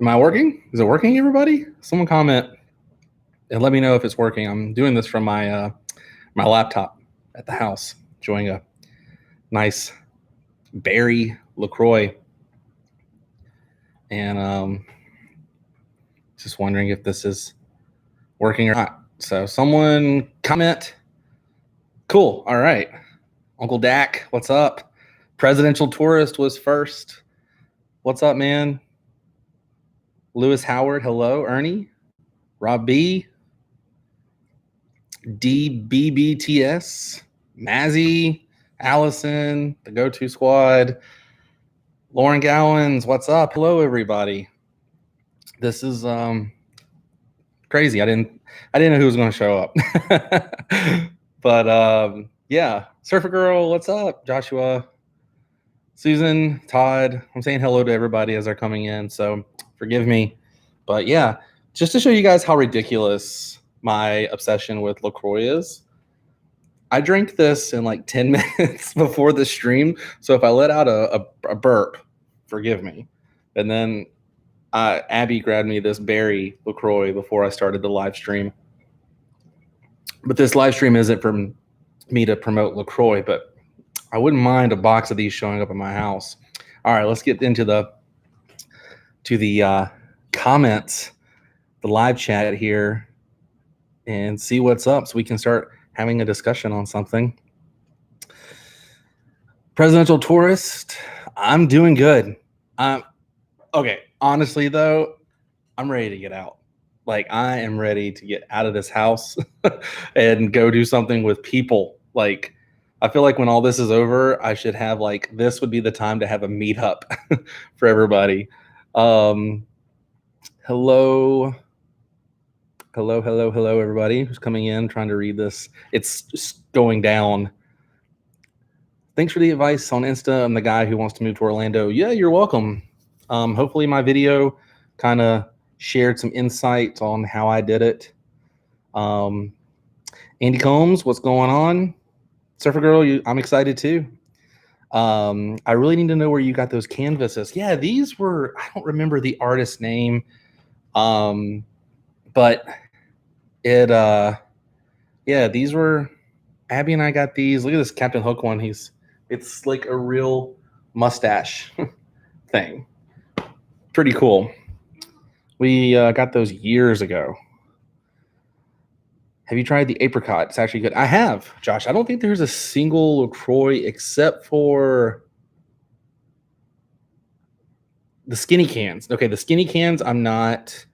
Am I working? Is it working, everybody? Someone comment and let me know if it's working. I'm doing this from my my laptop at the house, enjoying a nice berry LaCroix. And just wondering if this is working or not. So someone comment. Cool. All right. Uncle Dak, what's up? Presidential Tourist was first. What's up, man? Lewis Howard, hello. Ernie, Rob B, DBBTS, Mazzy, Allison, the Go-To Squad, Lauren Gowans, what's up? Hello, everybody. This is crazy. I didn't know who was going to show up. But yeah, Surfer Girl, what's up? Joshua, Susan, Todd. I'm saying hello to everybody as they're coming in, so forgive me. But yeah, just to show you guys how ridiculous my obsession with LaCroix is. I drank this in like 10 minutes before the stream, so if I let out a burp, forgive me. And then Abby grabbed me this berry LaCroix before I started the live stream. But this live stream isn't for me to promote LaCroix, but I wouldn't mind a box of these showing up at my house. All right, let's get into the comments, the live chat here, and see what's up so we can start having a discussion on something. Presidential Tourist, I'm doing good. Okay, honestly though, I'm ready to get out. Like, I am ready to get out of this house and go do something with people. Like, I feel like when all this is over, I should have like, this would be the time to have a meetup for everybody. Hello, everybody who's coming in, trying to read this. It's just going down. Thanks for the advice on Insta. I'm the guy who wants to move to Orlando. Yeah, you're welcome. Hopefully my video kind of shared some insight on how I did it. Andy Combs, what's going on? Surfer Girl, I'm excited too. I really need to know where you got those canvases. Yeah, these were, I don't remember the artist's name. But it yeah, these were, Abby and I got these. Look at this Captain Hook one. It's like a real mustache thing. Pretty cool. We got those years ago. Have you tried the apricot? It's actually good. I have, Josh. I don't think there's a single LaCroix except for the skinny cans. Okay, the skinny cans, I'm not.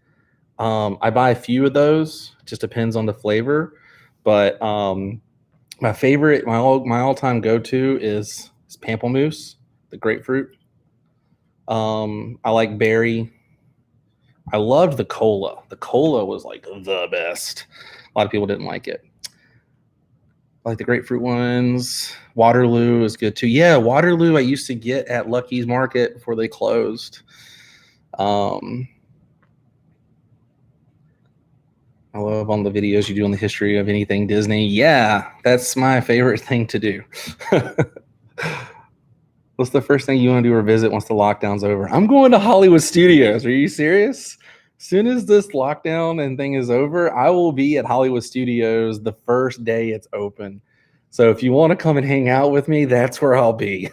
I buy a few of those. Just depends on the flavor. But my favorite, my all-time go-to is pamplemousse, the grapefruit. I like berry. I loved the cola. The cola was like the best. A lot of people didn't like it. I like the grapefruit ones. Waterloo is good too. Yeah, Waterloo I used to get at Lucky's Market before they closed. I love on the videos you do on the history of anything Disney. Yeah, that's my favorite thing to do. What's the first thing you want to do or visit once the lockdown's over? I'm going to Hollywood Studios. Are you serious? As soon as this lockdown and thing is over, I will be at Hollywood Studios the first day it's open. So if you want to come and hang out with me, that's where I'll be.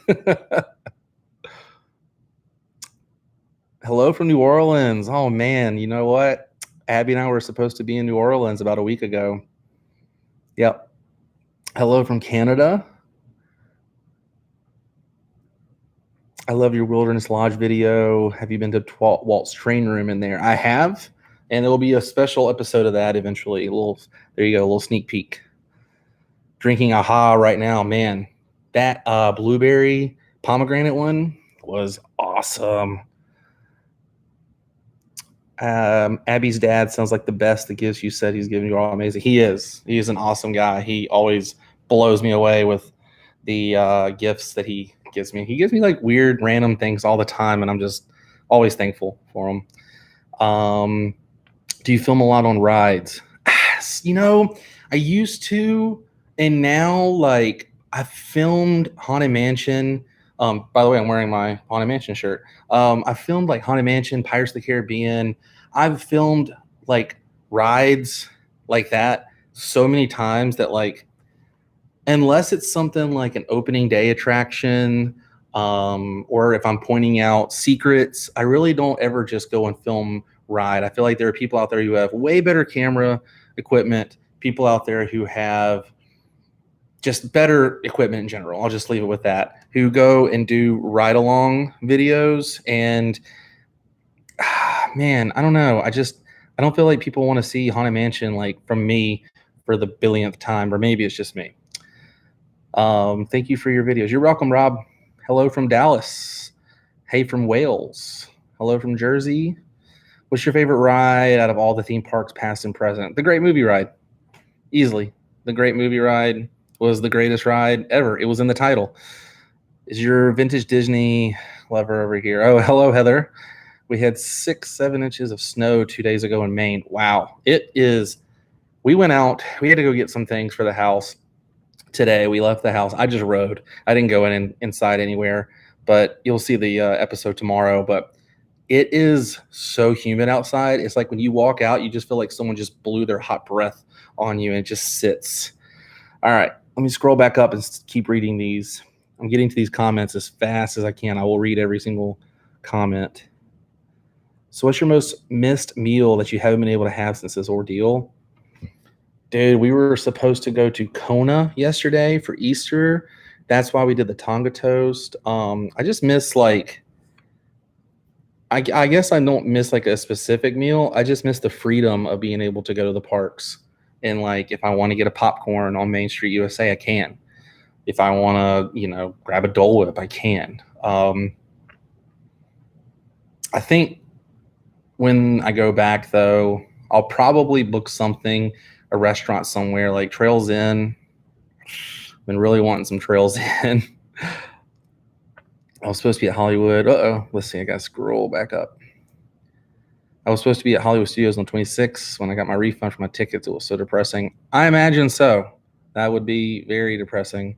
Hello from New Orleans. Oh, man, you know what? Abby and I were supposed to be in New Orleans about a week ago. Yep. Hello from Canada. I love your Wilderness Lodge video. Have you been to Walt's Train Room in there? I have, and there will be a special episode of that eventually. There you go, a little sneak peek. Drinking AHA right now, man. That blueberry pomegranate one was awesome. Abby's dad sounds like the best. The gifts you said he's giving you are all amazing. He is. He is an awesome guy. He always blows me away with the gifts that he gives me. He gives me like weird, random things all the time, and I'm just always thankful for him. Do you film a lot on rides? You know, I used to, and now like I filmed Haunted Mansion By the way, I'm wearing my Haunted Mansion shirt. I filmed like Haunted Mansion, Pirates of the Caribbean. I've filmed like rides like that so many times that like, unless it's something like an opening day attraction, or if I'm pointing out secrets, I really don't ever just go and film ride. I feel like there are people out there who have way better camera equipment, people out there who have just better equipment in general. I'll just leave it with that. Who go and do ride along videos. And man, I don't know. I don't feel like people want to see Haunted Mansion like from me for the billionth time, or maybe it's just me. Thank you for your videos. You're welcome, Rob. Hello from Dallas. Hey from Wales. Hello from Jersey. What's your favorite ride out of all the theme parks, past and present? The Great Movie Ride. Easily. The Great Movie Ride was the greatest ride ever. It was in the title. Is your vintage Disney lover over here? Oh, hello, Heather. We had 6-7 inches of snow 2 days ago in Maine. Wow. It is. We went out. We had to go get some things for the house today. We left the house. I just rode. I didn't go inside anywhere, but you'll see the episode tomorrow. But it is so humid outside. It's like when you walk out, you just feel like someone just blew their hot breath on you and it just sits. All right, let me scroll back up and keep reading these. I'm getting to these comments as fast as I can. I will read every single comment. So what's your most missed meal that you haven't been able to have since this ordeal? Dude, we were supposed to go to Kona yesterday for Easter. That's why we did the Tonga toast. I just miss like, I guess I don't miss like a specific meal. I just miss the freedom of being able to go to the parks. And like, if I want to get a popcorn on Main Street USA, I can. If I want to, grab a Dole Whip, I can. I think when I go back though, I'll probably book something, a restaurant somewhere like Trails Inn. Been really wanting some Trails Inn. I was supposed to be at Hollywood. Let's see. I got to scroll back up. I was supposed to be at Hollywood Studios on 26th. When I got my refund for my tickets, it was so depressing. I imagine so. That would be very depressing.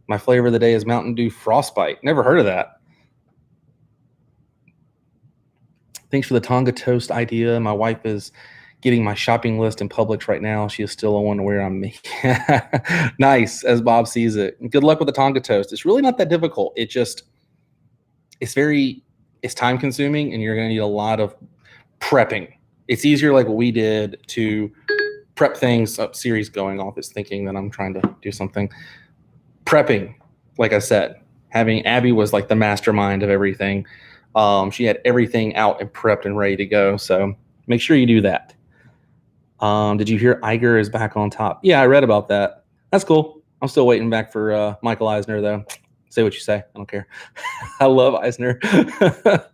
My flavor of the day is Mountain Dew Frostbite. Never heard of that. Thanks for the Tonga toast idea. My wife is getting my shopping list in Publix right now. She is still unaware I'm me. Nice, as Bob sees it. Good luck with the Tonga toast. It's really not that difficult. It's time consuming, and you're going to need a lot of prepping. It's easier like what we did to prep things. Siri's going off. It's thinking that I'm trying to do something. Prepping, like I said, having Abby was like the mastermind of everything. She had everything out and prepped and ready to go. So make sure you do that. Did you hear Iger is back on top? Yeah, I read about that. That's cool. I'm still waiting back for Michael Eisner, though. Say what you say. I don't care. I love Eisner. I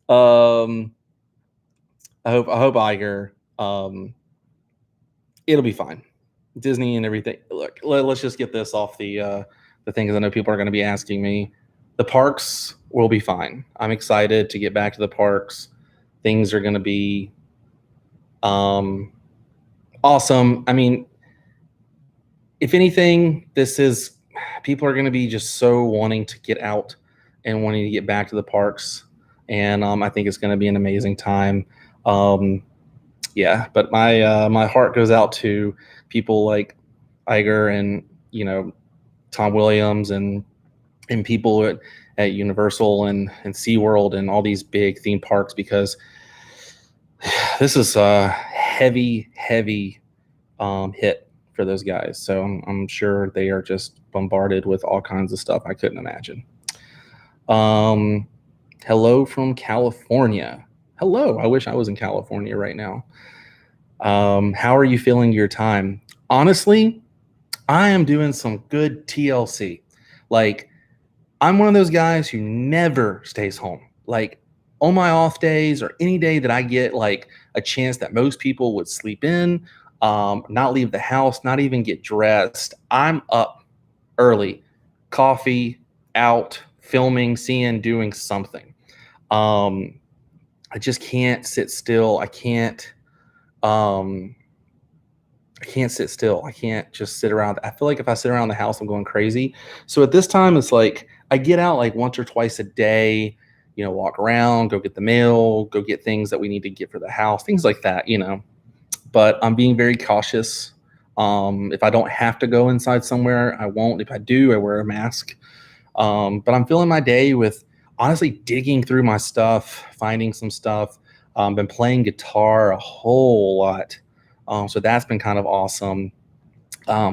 hope Iger. It'll be fine. Disney and everything. Look, let's just get this off the thing, because I know people are going to be asking me. The parks will be fine. I'm excited to get back to the parks. Things are going to be awesome. I mean, if anything, people are going to be just so wanting to get out and wanting to get back to the parks. And I think it's going to be an amazing time. Yeah, but my heart goes out to people like Iger and, Tom Williams and people at Universal and SeaWorld and all these big theme parks, because this is a heavy hit for those guys. So I'm sure they are just bombarded with all kinds of stuff I couldn't imagine. Hello from California. Hello. I wish I was in California right now. How are you feeling your time? Honestly, I am doing some good TLC. Like, I'm one of those guys who never stays home. Like, on my off days or any day that I get like a chance that most people would sleep in, not leave the house, not even get dressed, I'm up early, coffee, out, filming, seeing, doing something. I just can't sit still. I can't sit still. I can't just sit around. I feel like if I sit around the house, I'm going crazy. So at this time, it's like I get out like once or twice a day, you know, walk around, go get the mail, go get things that we need to get for the house, things like that, you know. But I'm being very cautious. If I don't have to go inside somewhere, I won't. If I do, I wear a mask. But I'm filling my day with honestly digging through my stuff, finding some stuff. Been playing guitar a whole lot. So that's been kind of awesome.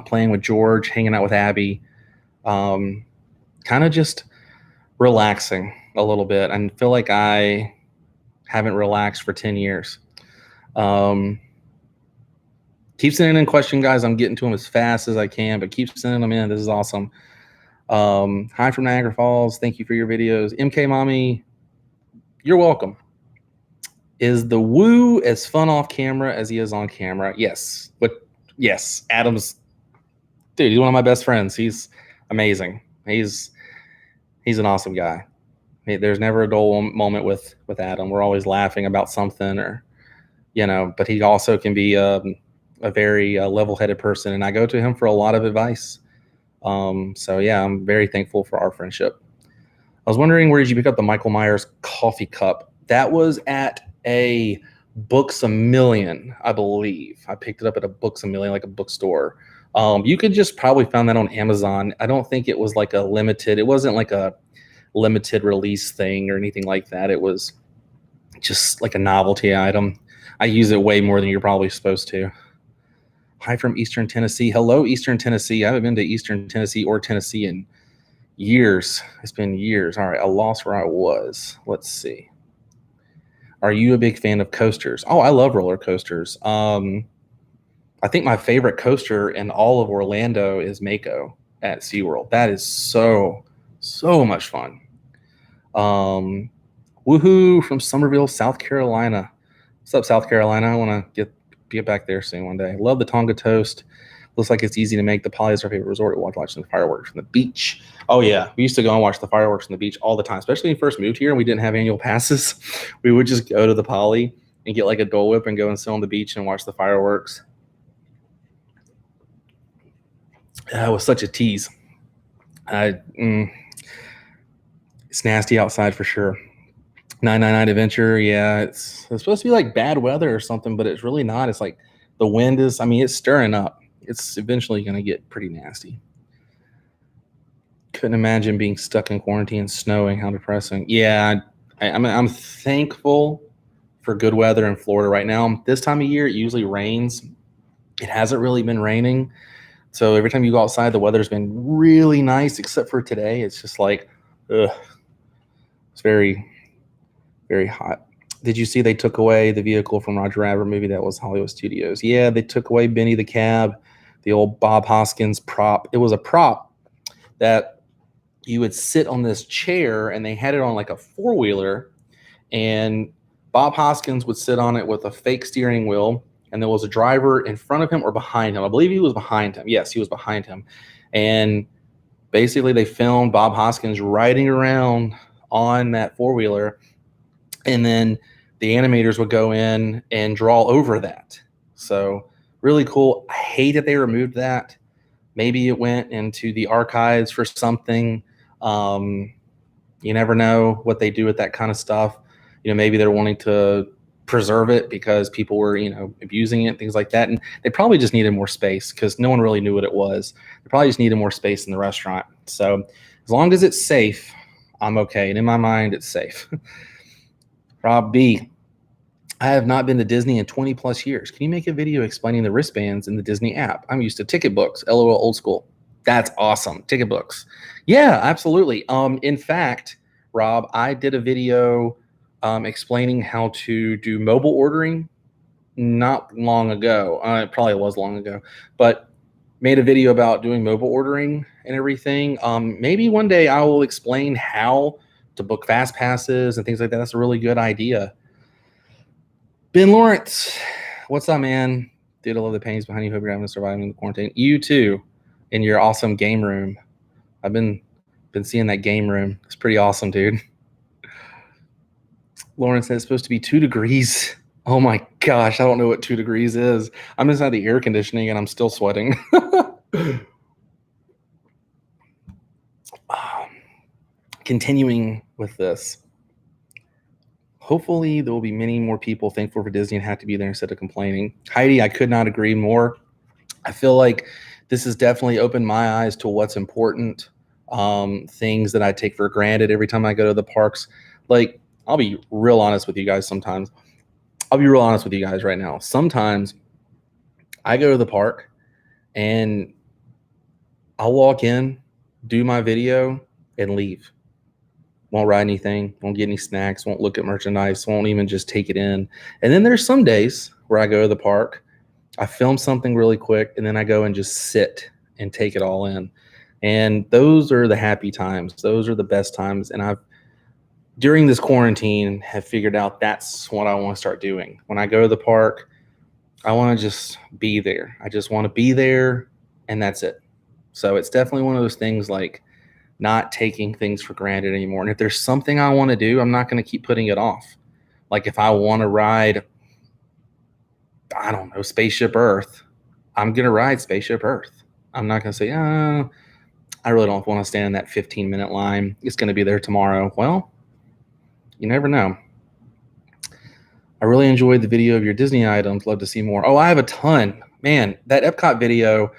Playing with George, hanging out with Abby, kind of just relaxing a little bit. And feel like I haven't relaxed for 10 years. Keep sending in questions, guys. I'm getting to them as fast as I can, but keep sending them in. This is awesome. Hi from Niagara Falls. Thank you for your videos. MK Mommy, you're welcome. Is the Woo as fun off camera as he is on camera? Yes. But yes, Adam's, dude, he's one of my best friends. He's amazing. He's an awesome guy. There's never a dull moment with Adam. We're always laughing about something, or, you know, but he also can be a very level-headed person, and I go to him for a lot of advice. So yeah, I'm very thankful for our friendship. I was wondering, where did you pick up the Michael Myers coffee cup? That was at a Books A Million, I believe. I picked it up at a Books A Million, like a bookstore. You could just probably find that on Amazon. I don't think it was like a limited, it wasn't like a limited release thing or anything like that. It was just like a novelty item. I use it way more than you're probably supposed to. Hi from Eastern Tennessee. Hello, Eastern Tennessee. I haven't been to Eastern Tennessee or Tennessee in years. It's been years. All right, I lost where I was. Let's see. Are you a big fan of coasters? Oh, I love roller coasters. I think my favorite coaster in all of Orlando is Mako at SeaWorld. That is so much fun. Woohoo from Summerville, South Carolina. What's up, South Carolina? I want to get back there soon one day. Love the Tonga toast. Looks like it's easy to make. The Poly is our favorite resort. We want to watch the fireworks from the beach. Oh yeah, we used to go and watch the fireworks from the beach all the time, especially when we first moved here and we didn't have annual passes. We would just go to the Poly and get like a Dole Whip and go and sit on the beach and watch the fireworks. It was such a tease. It's nasty outside for sure. 999 Adventure, yeah, it's supposed to be like bad weather or something, but it's really not. It's like the wind is, I mean, it's stirring up. It's eventually going to get pretty nasty. Couldn't imagine being stuck in quarantine, snowing. How depressing. Yeah, I'm thankful for good weather in Florida right now. This time of year, it usually rains. It hasn't really been raining. So every time you go outside, the weather's been really nice, except for today. It's just like, ugh. It's very, very hot. Did you see they took away the vehicle from Roger Rabbit movie? That was Hollywood Studios. Yeah, they took away Benny the Cab, the old Bob Hoskins prop. It was a prop that you would sit on this chair, and they had it on like a four-wheeler, and Bob Hoskins would sit on it with a fake steering wheel, and there was a driver in front of him or behind him. I believe he was behind him. Yes, he was behind him. And basically they filmed Bob Hoskins riding around on that four-wheeler, and then the animators would go in and draw over that. So really cool. I hate that they removed that. Maybe it went into the archives for something. You never know what they do with that kind of stuff. You know, maybe they're wanting to preserve it because people were, you know, abusing it, things like that. And they probably just needed more space because no one really knew what it was. They probably just needed more space in the restaurant. So as long as it's safe, I'm okay. And in my mind, it's safe. Rob B. I have not been to Disney in 20 plus years. Can you make a video explaining the wristbands in the Disney app? I'm used to ticket books. LOL old school. That's awesome. Ticket books. Yeah, absolutely. In fact, Rob, I did a video explaining how to do mobile ordering not long ago. It probably was long ago, but made a video about doing mobile ordering and everything. Maybe one day I will explain how to book fast passes and things like that. That's a really good idea. Ben Lawrence, what's up, man? Dude, I love the paintings behind you. Hope you're having to survive in the quarantine. You too, in your awesome game room. I've been seeing that game room. It's pretty awesome, dude. Lauren said it's supposed to be 2 degrees. Oh my gosh, I don't know what 2 degrees is. I'm inside the air conditioning and I'm still sweating. continuing with this, hopefully there will be many more people thankful for Disney and have to be there instead of complaining. Heidi, I could not agree more. I feel like this has definitely opened my eyes to what's important, things that I take for granted every time I go to the parks. Like, I'll be real honest with you guys sometimes. I'll be real honest with you guys right now. Sometimes I go to the park and I'll walk in, do my video, and leave. Won't ride anything, won't get any snacks, won't look at merchandise, won't even just take it in. And then there's some days where I go to the park, I film something really quick, and then I go and just sit and take it all in. And those are the happy times. Those are the best times. And I've, during this quarantine, have figured out that's what I want to start doing. When I go to the park, I want to just be there. I just want to be there, and that's it. So it's definitely one of those things, like, not taking things for granted anymore. And if there's something I want to do, I'm not going to keep putting it off. Like, if I want to ride, I don't know, Spaceship Earth, I'm going to ride Spaceship Earth. I'm not going to say, I really don't want to stand in that 15-minute line. It's going to be there tomorrow. Well, you never know. I really enjoyed the video of your Disney items. Love to see more. Oh, I have a ton. Man, that Epcot video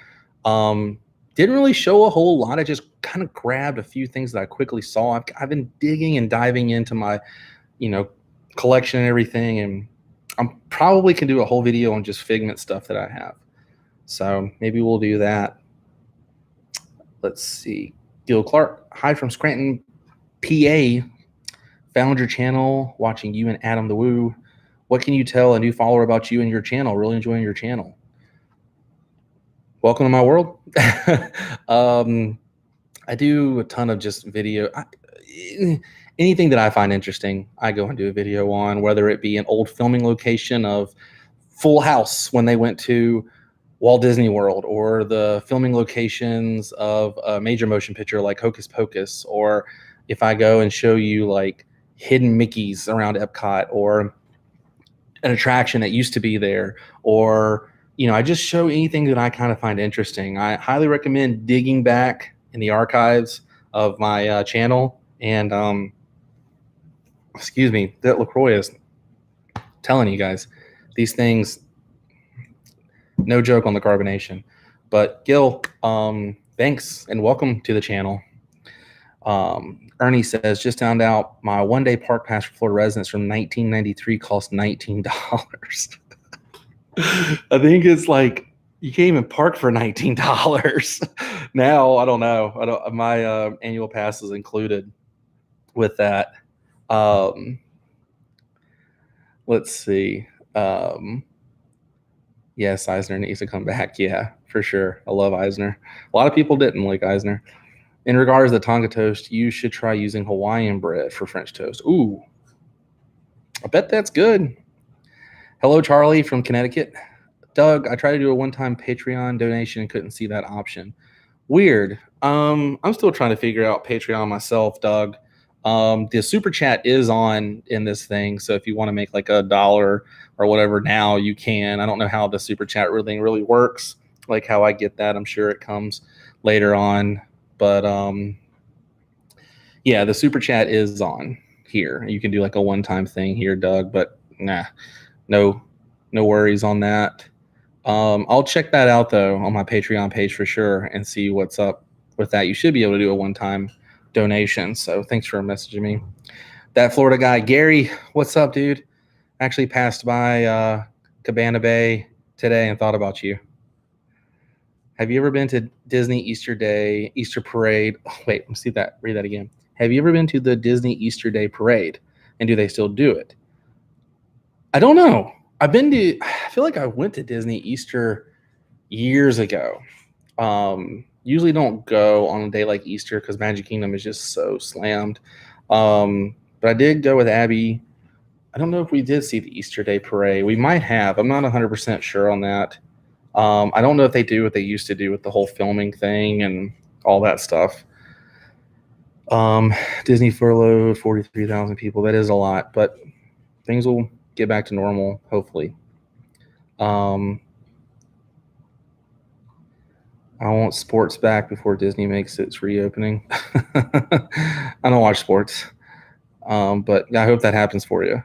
didn't really show a whole lot. I just kind of grabbed a few things that I quickly saw. I've been digging and diving into my, collection and everything, and I'm probably can do a whole video on just Figment stuff that I have. So maybe we'll do that. Let's see. Gil Clark, hi from Scranton, PA. Found your channel, watching you and Adam the Woo. What can you tell a new follower about you and your channel? Really enjoying your channel. Welcome to my world. I do a ton of just video. Anything that I find interesting, I go and do a video on, whether it be an old filming location of Full House when they went to Walt Disney World, or the filming locations of a major motion picture like Hocus Pocus, or if I go and show you like hidden Mickeys around Epcot, or an attraction that used to be there, or I just show anything that I kind of find interesting. I highly recommend digging back in the archives of my channel. And excuse me, that LaCroix is telling you guys these things. No joke on the carbonation. But Gil, thanks and welcome to the channel. Ernie says, just found out my one-day park pass for Florida residents from 1993 cost $19. I think it's like you can't even park for $19 now. I don't know. My annual pass is included with that. Let's see. Yes, Eisner needs to come back. Yeah, for sure. I love Eisner. A lot of people didn't like Eisner. In regards to Tonga toast, you should try using Hawaiian bread for French toast. Ooh, I bet that's good. Hello, Charlie from Connecticut. Doug, I tried to do a one-time Patreon donation and couldn't see that option. Weird. I'm still trying to figure out Patreon myself, Doug. The super chat is on in this thing, so if you want to make like $1 or whatever now, you can. I don't know how the super chat thing really works, like how I get that. I'm sure it comes later on, but yeah, the super chat is on here. You can do like a one-time thing here, Doug, but no worries on that. I'll check that out though on my Patreon page for sure and see what's up with that. You should be able to do a one-time donation. So thanks for messaging me. That Florida guy, Gary, what's up, dude? Actually passed by Cabana Bay today and thought about you. Have you ever been to Disney Easter Parade? Oh, wait, let's see that. Read that again. Have you ever been to the Disney Easter Day Parade? And do they still do it? I don't know. I feel like I went to Disney Easter years ago. Usually don't go on a day like Easter because Magic Kingdom is just so slammed. But I did go with Abby. I don't know if we did see the Easter Day Parade. We might have. I'm not 100% sure on that. I don't know if they do what they used to do with the whole filming thing and all that stuff. Disney furloughed 43,000 people. That is a lot, but things will get back to normal, hopefully. I want sports back before Disney makes its reopening. I don't watch sports, but I hope that happens for you.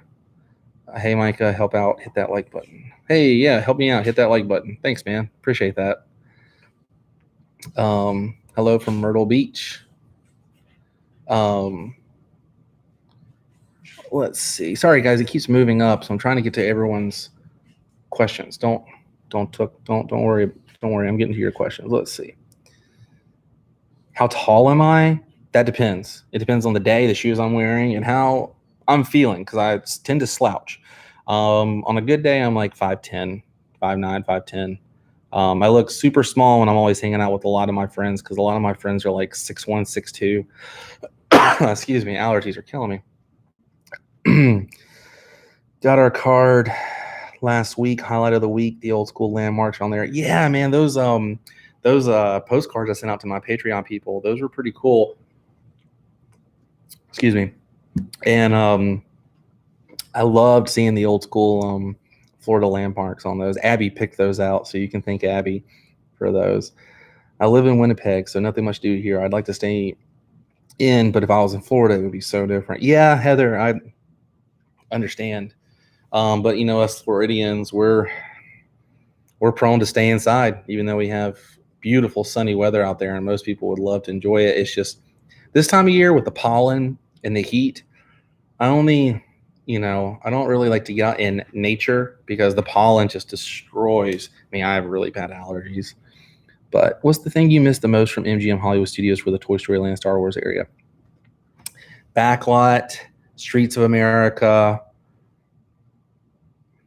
Hey, Micah, help out. Hit that like button. Hey, yeah, help me out. Hit that like button. Thanks, man. Appreciate that. Hello from Myrtle Beach. Let's see. Sorry, guys, it keeps moving up, so I'm trying to get to everyone's questions. Don't worry. Don't worry. I'm getting to your questions. Let's see. How tall am I? That depends. It depends on the day, the shoes I'm wearing, and how I'm feeling because I tend to slouch. On a good day, I'm like 5'10", 5'9", 5'10". I look super small when I'm always hanging out with a lot of my friends because a lot of my friends are like 6'1", 6'2". Excuse me, allergies are killing me. Got our card last week, highlight of the week, the old school landmarks on there. Yeah, man, those postcards I sent out to my Patreon people, those were pretty cool. Excuse me. And I loved seeing the old school Florida landmarks on those. Abby picked those out, so you can thank Abby for those. I live in Winnipeg, so nothing much to do here. I'd like to stay in, but if I was in Florida, it would be so different. Yeah, Heather, I understand. But you know, us Floridians, we're prone to stay inside, even though we have beautiful sunny weather out there, and most people would love to enjoy it. It's just this time of year with the pollen and the heat. I don't really like to get out in nature because the pollen just destroys me. I have really bad allergies. But what's the thing you missed the most from MGM Hollywood Studios for the Toy Story Land Star Wars area? Backlot, Streets of America,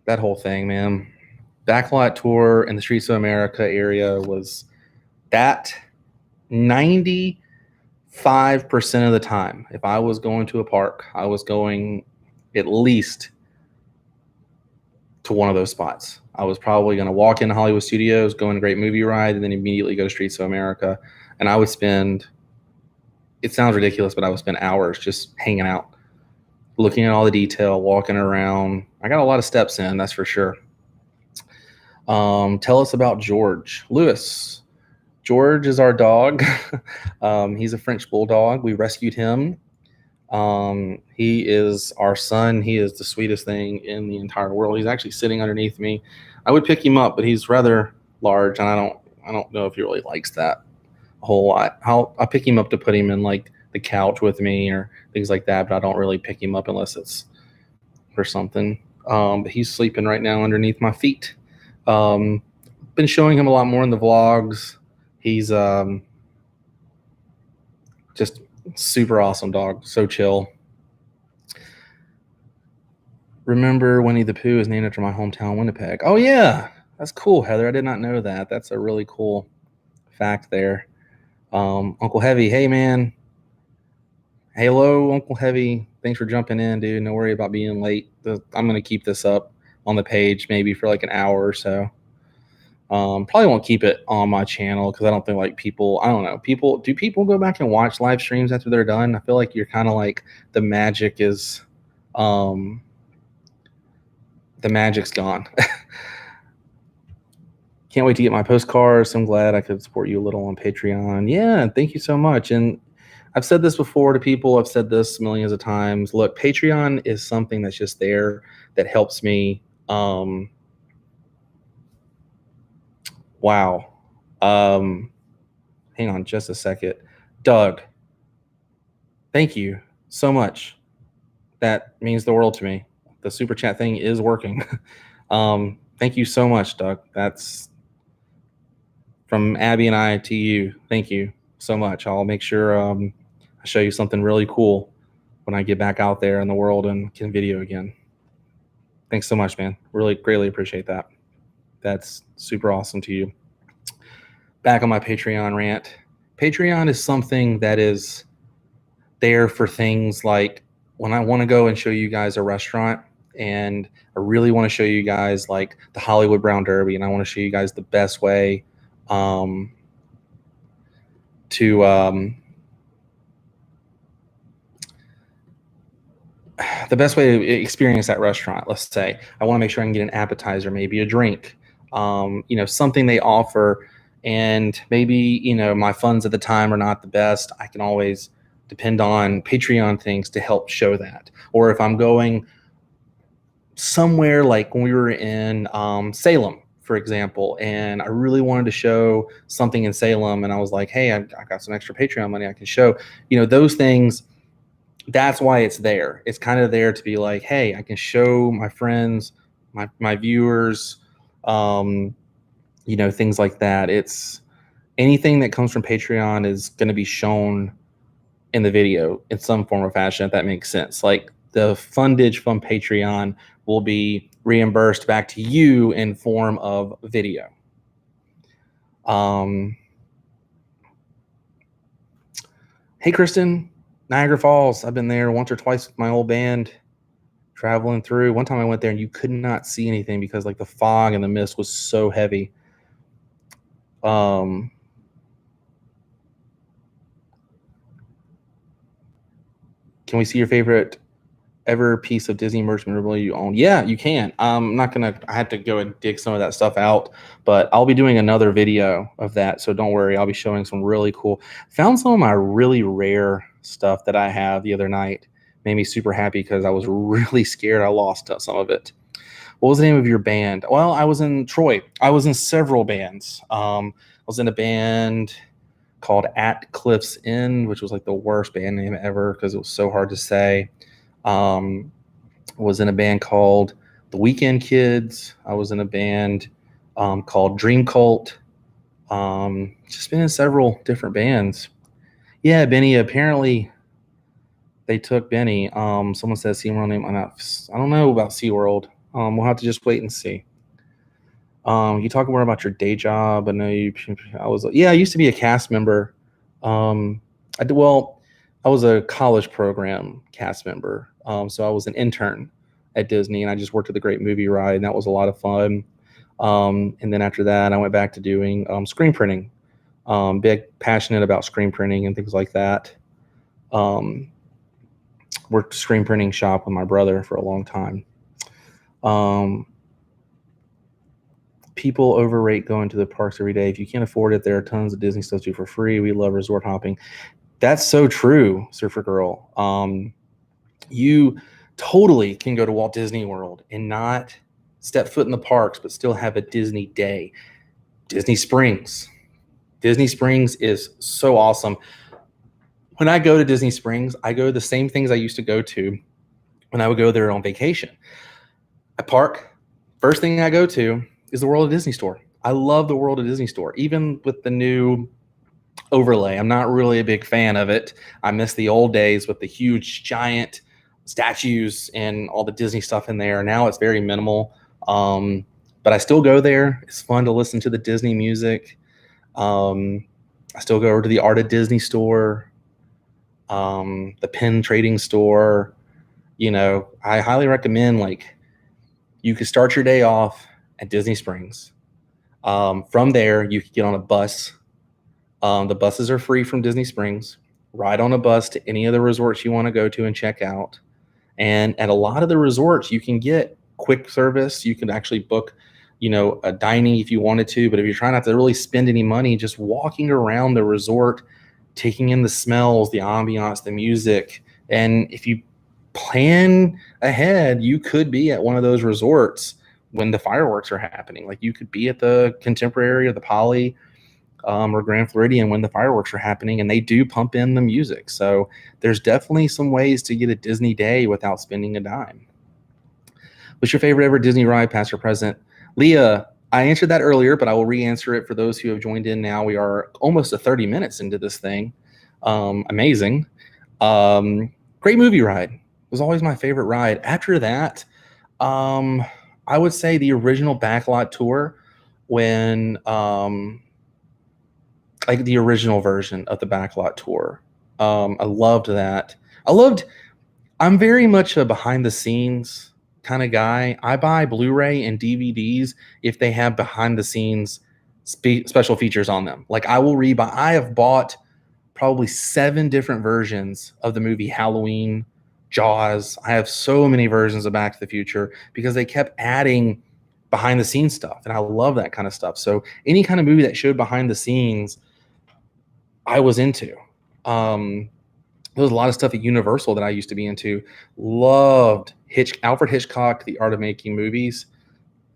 that whole thing, man. Backlot tour in the Streets of America area was that 95% of the time. If I was going to a park, I was going at least to one of those spots. I was probably going to walk into Hollywood Studios, go on a great movie ride, and then immediately go to Streets of America. And I would spend, it sounds ridiculous, but I would spend hours just hanging out, looking at all the detail, walking around. I got a lot of steps in, that's for sure. Tell us about George. Lewis. George is our dog. He's a French bulldog. We rescued him. He is our son. He is the sweetest thing in the entire world. He's actually sitting underneath me. I would pick him up, but he's rather large, and I don't know if he really likes that a whole lot. I'll pick him up to put him in like the couch with me or things like that, but I don't really pick him up unless it's for something. But he's sleeping right now underneath my feet. Been showing him a lot more in the vlogs. He's just super awesome dog, so chill. Remember Winnie the Pooh is named after my hometown, Winnipeg. Oh yeah, that's cool, Heather. I did not know that. That's a really cool fact there. Uncle Heavy, hey man. Hello, Uncle Heavy. Thanks for jumping in, dude. No worry about being late. I'm gonna keep this up on the page maybe for like an hour or so. Probably won't keep it on my channel because I don't think like people, I don't know, do people go back and watch live streams after they're done? I feel like you're kind of like the magic's gone. Can't wait to get my postcards. I'm glad I could support you a little on Patreon. Yeah, thank you so much. And I've said this before to people. I've said this millions of times. Look, Patreon is something that's just there that helps me. Wow. Hang on just a second. Doug, thank you so much. That means the world to me. The super chat thing is working. Thank you so much, Doug. That's from Abby and I to you. Thank you so much. I'll make sure I show you something really cool when I get back out there in the world and can video again. Thanks so much, man. Really greatly appreciate that. That's super awesome to you. Back on my Patreon rant. Patreon is something that is there for things like when I want to go and show you guys a restaurant and I really want to show you guys like the Hollywood Brown Derby and I want to show you guys the best way the best way to experience that restaurant. Let's say I want to make sure I can get an appetizer, maybe a drink, something they offer. and maybe, my funds at the time are not the best, I can always depend on Patreon things to help show that. Or if I'm going somewhere, like when we were in Salem, for example, and I really wanted to show something in Salem, and I was like, hey, I got some extra Patreon money I can show, those things. That's why it's there. It's kind of there to be like, hey, I can show my friends, my viewers, things like that. It's anything that comes from Patreon is going to be shown in the video in some form or fashion, if that makes sense. Like the fundage from Patreon will be reimbursed back to you in form of video. Hey, Kristen, Niagara Falls. I've been there once or twice with my old band, traveling through. One time I went there and you could not see anything because like the fog and the mist was so heavy. Can we see your favorite ever piece of Disney merch memorabilia you own? Yeah, you can. I'm not gonna. I had to go and dig some of that stuff out, but I'll be doing another video of that. So don't worry. I'll be showing some really cool. Found some of my really rare stuff that I have the other night. Made me super happy because I was really scared I lost some of it. What was the name of your band? Well, I was in Troy. I was in several bands. I was in a band called At Cliff's End, which was like the worst band name ever because it was so hard to say. Was in a band called The Weekend Kids. I was in a band called Dream Cult. Just been in several different bands. Yeah, Benny. Apparently, they took Benny. Someone says SeaWorld name. I don't know about SeaWorld. We'll have to just wait and see. You talk more about your day job. I know I used to be a cast member. I was a college program cast member. So I was an intern at Disney, and I just worked at the Great Movie Ride, and that was a lot of fun. And then after that, I went back to doing screen printing. Big passionate about screen printing and things like that. Worked screen printing shop with my brother for a long time. People overrate going to the parks every day. If you can't afford it, there are tons of Disney stuff to do for free. We love resort hopping. That's so true, Surfer Girl. You totally can go to Walt Disney World and not step foot in the parks, but still have a Disney day. Disney Springs. Disney Springs is so awesome. When I go to Disney Springs, I go to the same things I used to go to when I would go there on vacation. I park. First thing I go to is the World of Disney store. I love the World of Disney store, even with the new overlay. I'm not really a big fan of it. I miss the old days with the huge giant statues and all the Disney stuff in there. Now it's very minimal. But I still go there. It's fun to listen to the Disney music. I still go over to the Art of Disney store, the pen trading store. I highly recommend, you could start your day off at Disney Springs. From there, you could get on a bus. The buses are free from Disney Springs. Ride on a bus to any of the resorts you want to go to and check out. And at a lot of the resorts, you can get quick service. You can actually book, a dining if you wanted to. But if you're trying not to really spend any money, just walking around the resort, taking in the smells, the ambiance, the music. And if you plan ahead, you could be at one of those resorts when the fireworks are happening. Like you could be at the Contemporary or the Poly or Grand Floridian when the fireworks are happening, and they do pump in the music. So there's definitely some ways to get a Disney day without spending a dime. What's your favorite ever Disney ride, past or present? Leah, I answered that earlier, but I will re-answer it for those who have joined in now. We are almost 30 minutes into this thing. Amazing. Great movie ride. It was always my favorite ride. After that, I would say the original Backlot tour when like the original version of the Backlot tour. I loved that. I'm very much a behind the scenes kind of guy. I buy Blu-ray and DVDs if they have behind the scenes special features on them. Like I have bought probably 7 different versions of the movie Halloween, Jaws. I have so many versions of Back to the Future because they kept adding behind the scenes stuff, and I love that kind of stuff. So any kind of movie that showed behind the scenes, I was into. There was a lot of stuff at Universal that I used to be into. Loved Alfred Hitchcock, The Art of Making Movies.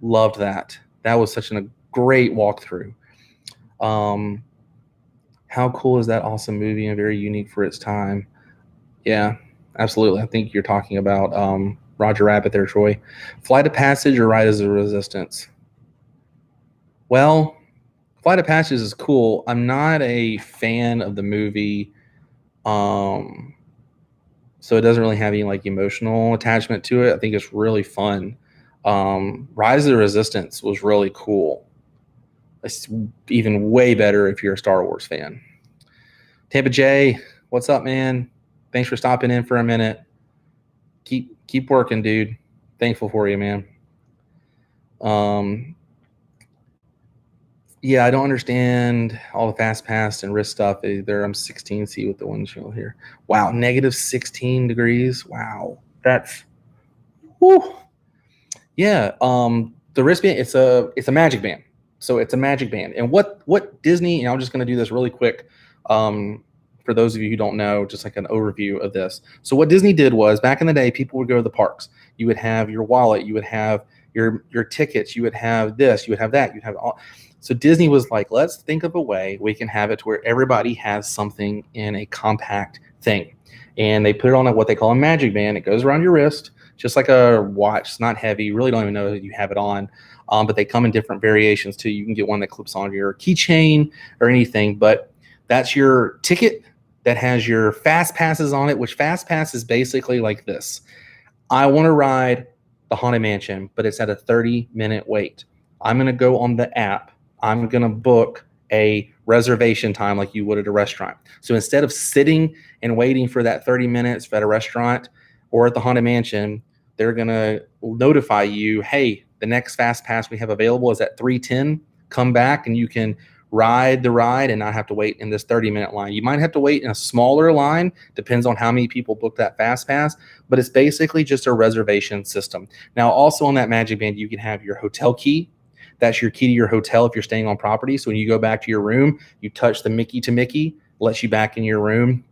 Loved that. That was such a great walkthrough. How cool is that awesome movie and very unique for its time? Yeah, absolutely. I think you're talking about Roger Rabbit there, Troy. Flight of Passage or Rise of the Resistance? Well, Flight of Passage is cool. I'm not a fan of the movie. So it doesn't really have any like emotional attachment to it. I think it's really fun. Rise of the Resistance was really cool. It's even way better if you're a Star Wars fan. Tampa J, what's up, man? Thanks for stopping in for a minute. Keep working, dude. Thankful for you, man. Yeah, I don't understand all the fast pass and wrist stuff either. I'm 16C with the windshield here. Wow, negative 16 degrees. Wow, that's whew. Yeah. The wristband, it's a magic band. So it's a magic band. And what Disney, and I'm just going to do this really quick. For those of you who don't know, just like an overview of this. So what Disney did was back in the day, people would go to the parks. You would have your wallet, you would have your tickets, you would have this, you would have that, you'd have all. So Disney was like, let's think of a way we can have it to where everybody has something in a compact thing. And they put it on what they call a magic band. It goes around your wrist, just like a watch. It's not heavy. You really don't even know that you have it on. But they come in different variations too. You can get one that clips on your keychain or anything. But that's your ticket that has your fast passes on it, which fast pass is basically like this. I want to ride the Haunted Mansion, but it's at a 30-minute wait. I'm going to go on the app. I'm going to book a reservation time like you would at a restaurant. So instead of sitting and waiting for that 30 minutes at a restaurant or at the Haunted Mansion, they're going to notify you, hey, the next fast pass we have available is at 3:10. Come back and you can ride the ride and not have to wait in this 30-minute line. You might have to wait in a smaller line, depends on how many people book that fast pass, but it's basically just a reservation system. Now, also on that magic band, you can have your hotel key. That's your key to your hotel if you're staying on property. So when you go back to your room, you touch the Mickey to Mickey, lets you back in your room.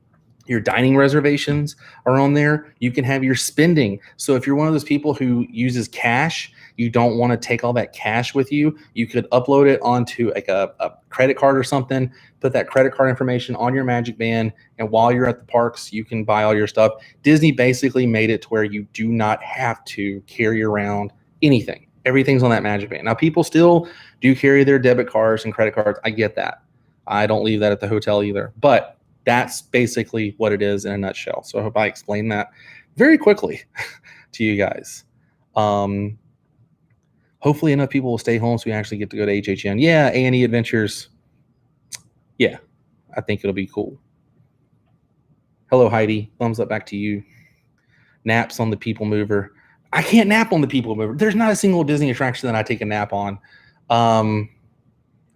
Your dining reservations are on there. You can have your spending. So if you're one of those people who uses cash, you don't want to take all that cash with you, you could upload it onto like a credit card or something, put that credit card information on your magic band, and while you're at the parks, you can buy all your stuff. Disney basically made it to where you do not have to carry around anything. Everything's on that magic band. Now, people still do carry their debit cards and credit cards. I get that. I don't leave that at the hotel either. But that's basically what it is in a nutshell. So I hope I explained that very quickly to you guys. Hopefully enough people will stay home so we actually get to go to HHN. Yeah, A&E Adventures. Yeah, I think it'll be cool. Hello, Heidi. Thumbs up back to you. Naps on the People Mover. I can't nap on the People Mover. There's not a single Disney attraction that I take a nap on. I'm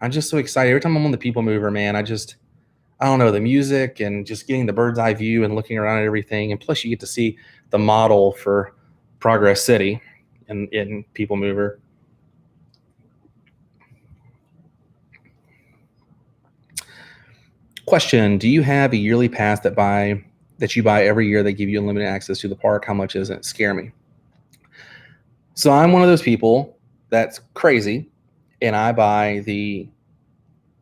just so excited. Every time I'm on the People Mover, man, I don't know, the music and just getting the bird's eye view and looking around at everything. And plus you get to see the model for Progress City in People Mover. Question, do you have a yearly pass that you buy every year that give you unlimited access to the park? How much is it? Scare me. So I'm one of those people that's crazy, and I buy the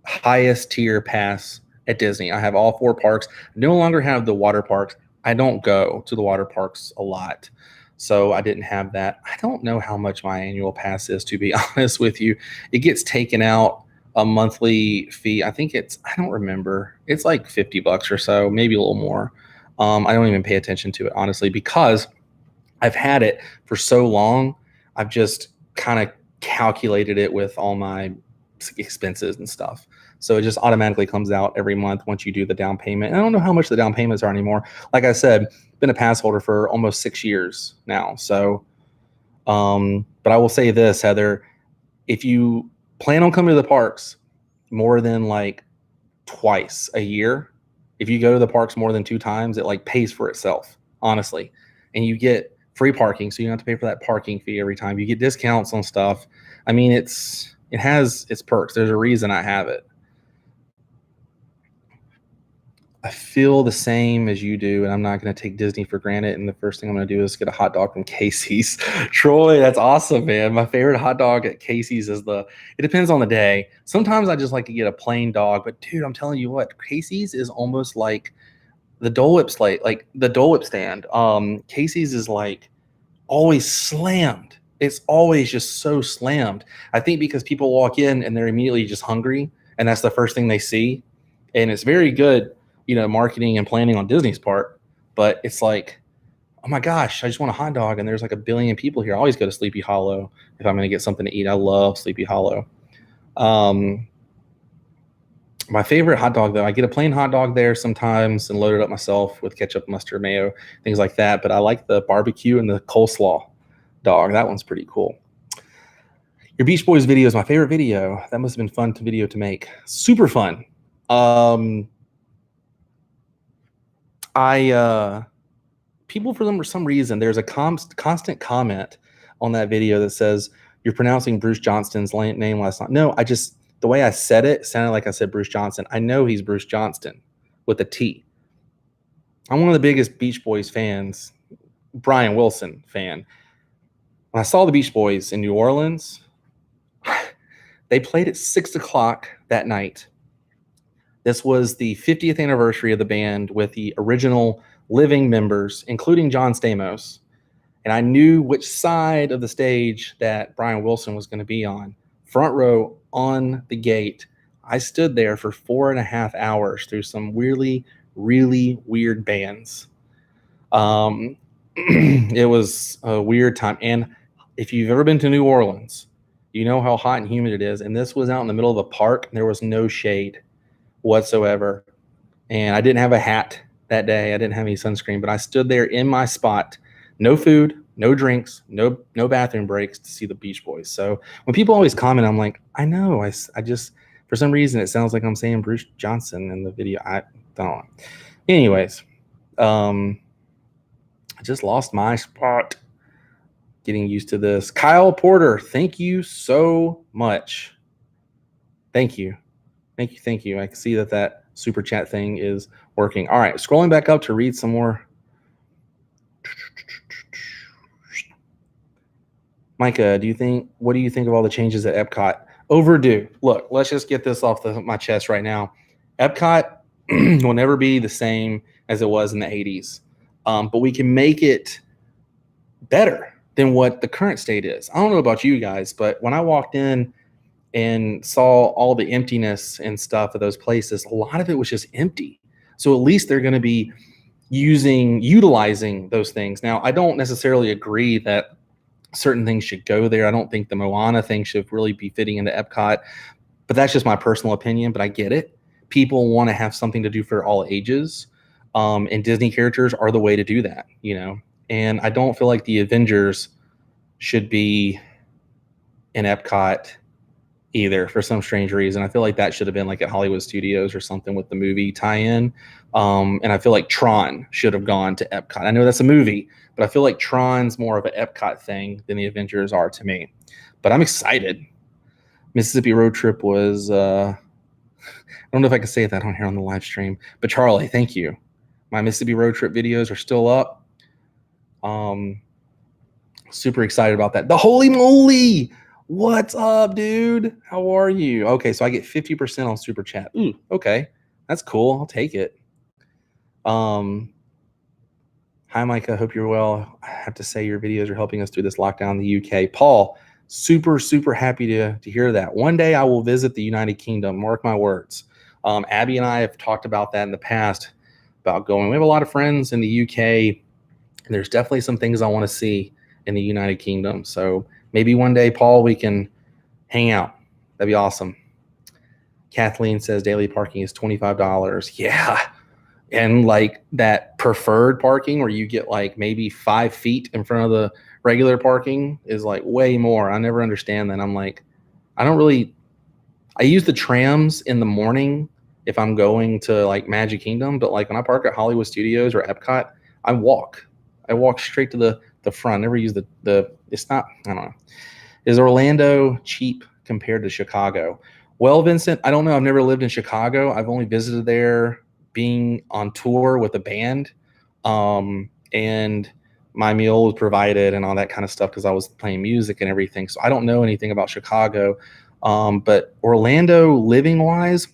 highest tier pass at Disney. I have all 4 parks. I no longer have the water parks. I don't go to the water parks a lot, so I didn't have that. I don't know how much my annual pass is, to be honest with you. It gets taken out a monthly fee. I don't remember. It's like $50 or so, maybe a little more. I don't even pay attention to it, honestly, because I've had it for so long. I've just kind of calculated it with all my expenses and stuff. So it just automatically comes out every month once you do the down payment. And I don't know how much the down payments are anymore. Like I said, been a pass holder for almost 6 years now. So, but I will say this, Heather, if you plan on coming to the parks more than like twice a year, if you go to the parks more than 2 times, it like pays for itself, honestly. And you get free parking, so you don't have to pay for that parking fee every time. You get discounts on stuff. I mean, it has its perks. There's a reason I have it. I feel the same as you do, and I'm not going to take Disney for granted. And the first thing I'm going to do is get a hot dog from Casey's. Troy, that's awesome, man. My favorite hot dog at Casey's is it depends on the day. Sometimes I just like to get a plain dog, but dude, I'm telling you what, Casey's is almost like the Dole Whip slate, like the Dole Whip stand. Casey's is like always slammed. It's always just so slammed. I think because people walk in and they're immediately just hungry, and that's the first thing they see. And it's very good, marketing and planning on Disney's part. But it's like, oh my gosh, I just want a hot dog, and there's like a billion people here. I always go to Sleepy Hollow if I'm going to get something to eat. I love Sleepy Hollow. My favorite hot dog, though, I get a plain hot dog there sometimes and load it up myself with ketchup, mustard, mayo, things like that. But I like the barbecue and the coleslaw dog. That one's pretty cool. Your Beach Boys video is my favorite video. That must have been fun video to make. Super fun. People, for some reason, there's a constant comment on that video that says, you're pronouncing Bruce Johnston's name last night. No, the way I said it sounded like I said Bruce Johnston. I know he's Bruce Johnston with a T. I'm one of the biggest Beach Boys fans, Brian Wilson fan. When I saw the Beach Boys in New Orleans, they played at 6 o'clock that night. This was the 50th anniversary of the band with the original living members, including John Stamos. And I knew which side of the stage that Brian Wilson was going to be on. Front row on the gate. I stood there for 4.5 hours through some really, really weird bands. It was a weird time. And if you've ever been to New Orleans, you know how hot and humid it is. And this was out in the middle of a park. And there was no shade whatsoever. And I didn't have a hat that day. I didn't have any sunscreen, but I stood there in my spot. No food, no drinks, no bathroom breaks to see the Beach Boys. So when people always comment, I'm like, I know. I just, for some reason, it sounds like I'm saying Bruce Johnson in the video. I don't know. Anyways, I just lost my spot. Getting used to this. Kyle Porter, thank you so much. Thank you. I can see that super chat thing is working. All right, scrolling back up to read some more. Micah, what do you think of all the changes at Epcot? Overdue. Look, let's just get this off my chest right now. Epcot will never be the same as it was in the 80s, but we can make it better than what the current state is. I don't know about you guys, but when I walked in and saw all the emptiness and stuff of those places, a lot of it was just empty. So at least they're going to be utilizing those things. Now, I don't necessarily agree that certain things should go there. I don't think the Moana thing should really be fitting into Epcot, but that's just my personal opinion. But I get it. People want to have something to do for all ages, and Disney characters are the way to do that, And I don't feel like the Avengers should be in Epcot either for some strange reason. I feel like that should have been like at Hollywood Studios or something with the movie tie-in. And I feel like Tron should have gone to Epcot. I know that's a movie, but I feel like Tron's more of an Epcot thing than the Avengers are to me. But I'm excited. Mississippi Road Trip was, I don't know if I can say that on here on the live stream, but Charlie, thank you. My Mississippi Road Trip videos are still up. Super excited about that. The Holy Moly! What's up, dude? How are you? Okay, so I get 50% on Super Chat. Ooh, okay. That's cool. I'll take it. Hi, Micah. Hope you're well. I have to say your videos are helping us through this lockdown in the UK. Paul, super, super happy to hear that. One day I will visit the United Kingdom. Mark my words. Abby and I have talked about that in the past, about going. We have a lot of friends in the UK, and there's definitely some things I want to see in the United Kingdom. So maybe one day, Paul, we can hang out. That'd be awesome. Kathleen says daily parking is $25. Yeah. And like that preferred parking where you get like maybe 5 feet in front of the regular parking is like way more. I never understand that. I'm like, I use the trams in the morning if I'm going to like Magic Kingdom, but like when I park at Hollywood Studios or Epcot, I walk straight to the front. I never use it's not, I don't know. Is Orlando cheap compared to Chicago? Well, Vincent, I don't know. I've never lived in Chicago. I've only visited there being on tour with a band. And my meal was provided and all that kind of stuff because I was playing music and everything. So I don't know anything about Chicago. But Orlando, living wise,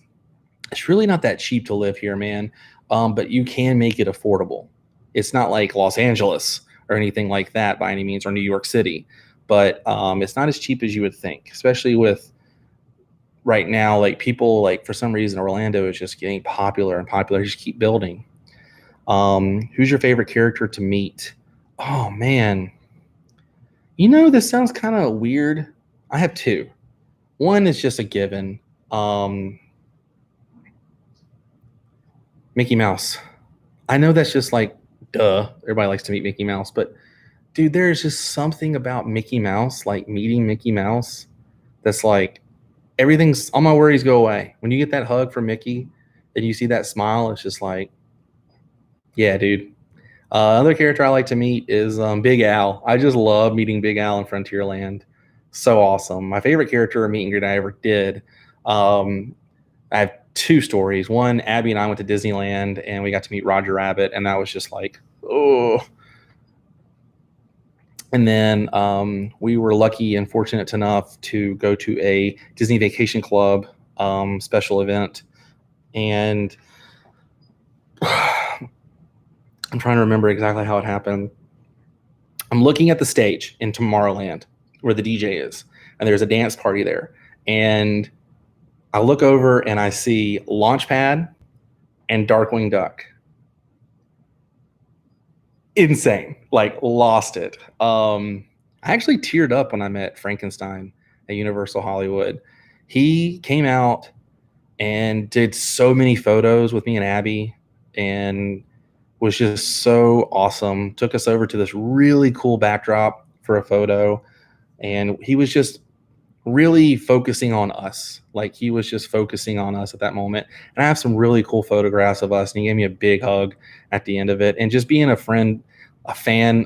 it's really not that cheap to live here, man. But you can make it affordable. It's not like Los Angeles or anything like that by any means, or New York City. But it's not as cheap as you would think, especially with right now, like people, like for some reason, Orlando is just getting popular and popular. Just keep building. Who's your favorite character to meet? Oh man, this sounds kind of weird. I have two. One is just a given. Mickey Mouse. I know that's just like duh. Everybody likes to meet Mickey Mouse, but dude, there's just something about Mickey Mouse, like meeting Mickey Mouse, that's like everything's all my worries go away. When you get that hug from Mickey and you see that smile, it's just like, yeah, dude. Another character I like to meet is Big Al. I just love meeting Big Al in Frontierland. So awesome. My favorite character meet and greet I ever did. I have two stories. One, Abby and I went to Disneyland and we got to meet Roger Rabbit, and that was just like, oh. And then we were lucky and fortunate enough to go to a Disney Vacation Club special event. And I'm trying to remember exactly how it happened. I'm looking at the stage in Tomorrowland where the DJ is, and there's a dance party there. And I look over and I see Launchpad and Darkwing Duck. Insane. Like, lost it. I actually teared up when I met Frankenstein at Universal Hollywood. He came out and did so many photos with me and Abby, and was just so awesome. Took us over to this really cool backdrop for a photo, and he was just really focusing on us. Like, he was just focusing on us at that moment. And I have some really cool photographs of us, and he gave me a big hug at the end of it. And just being a fan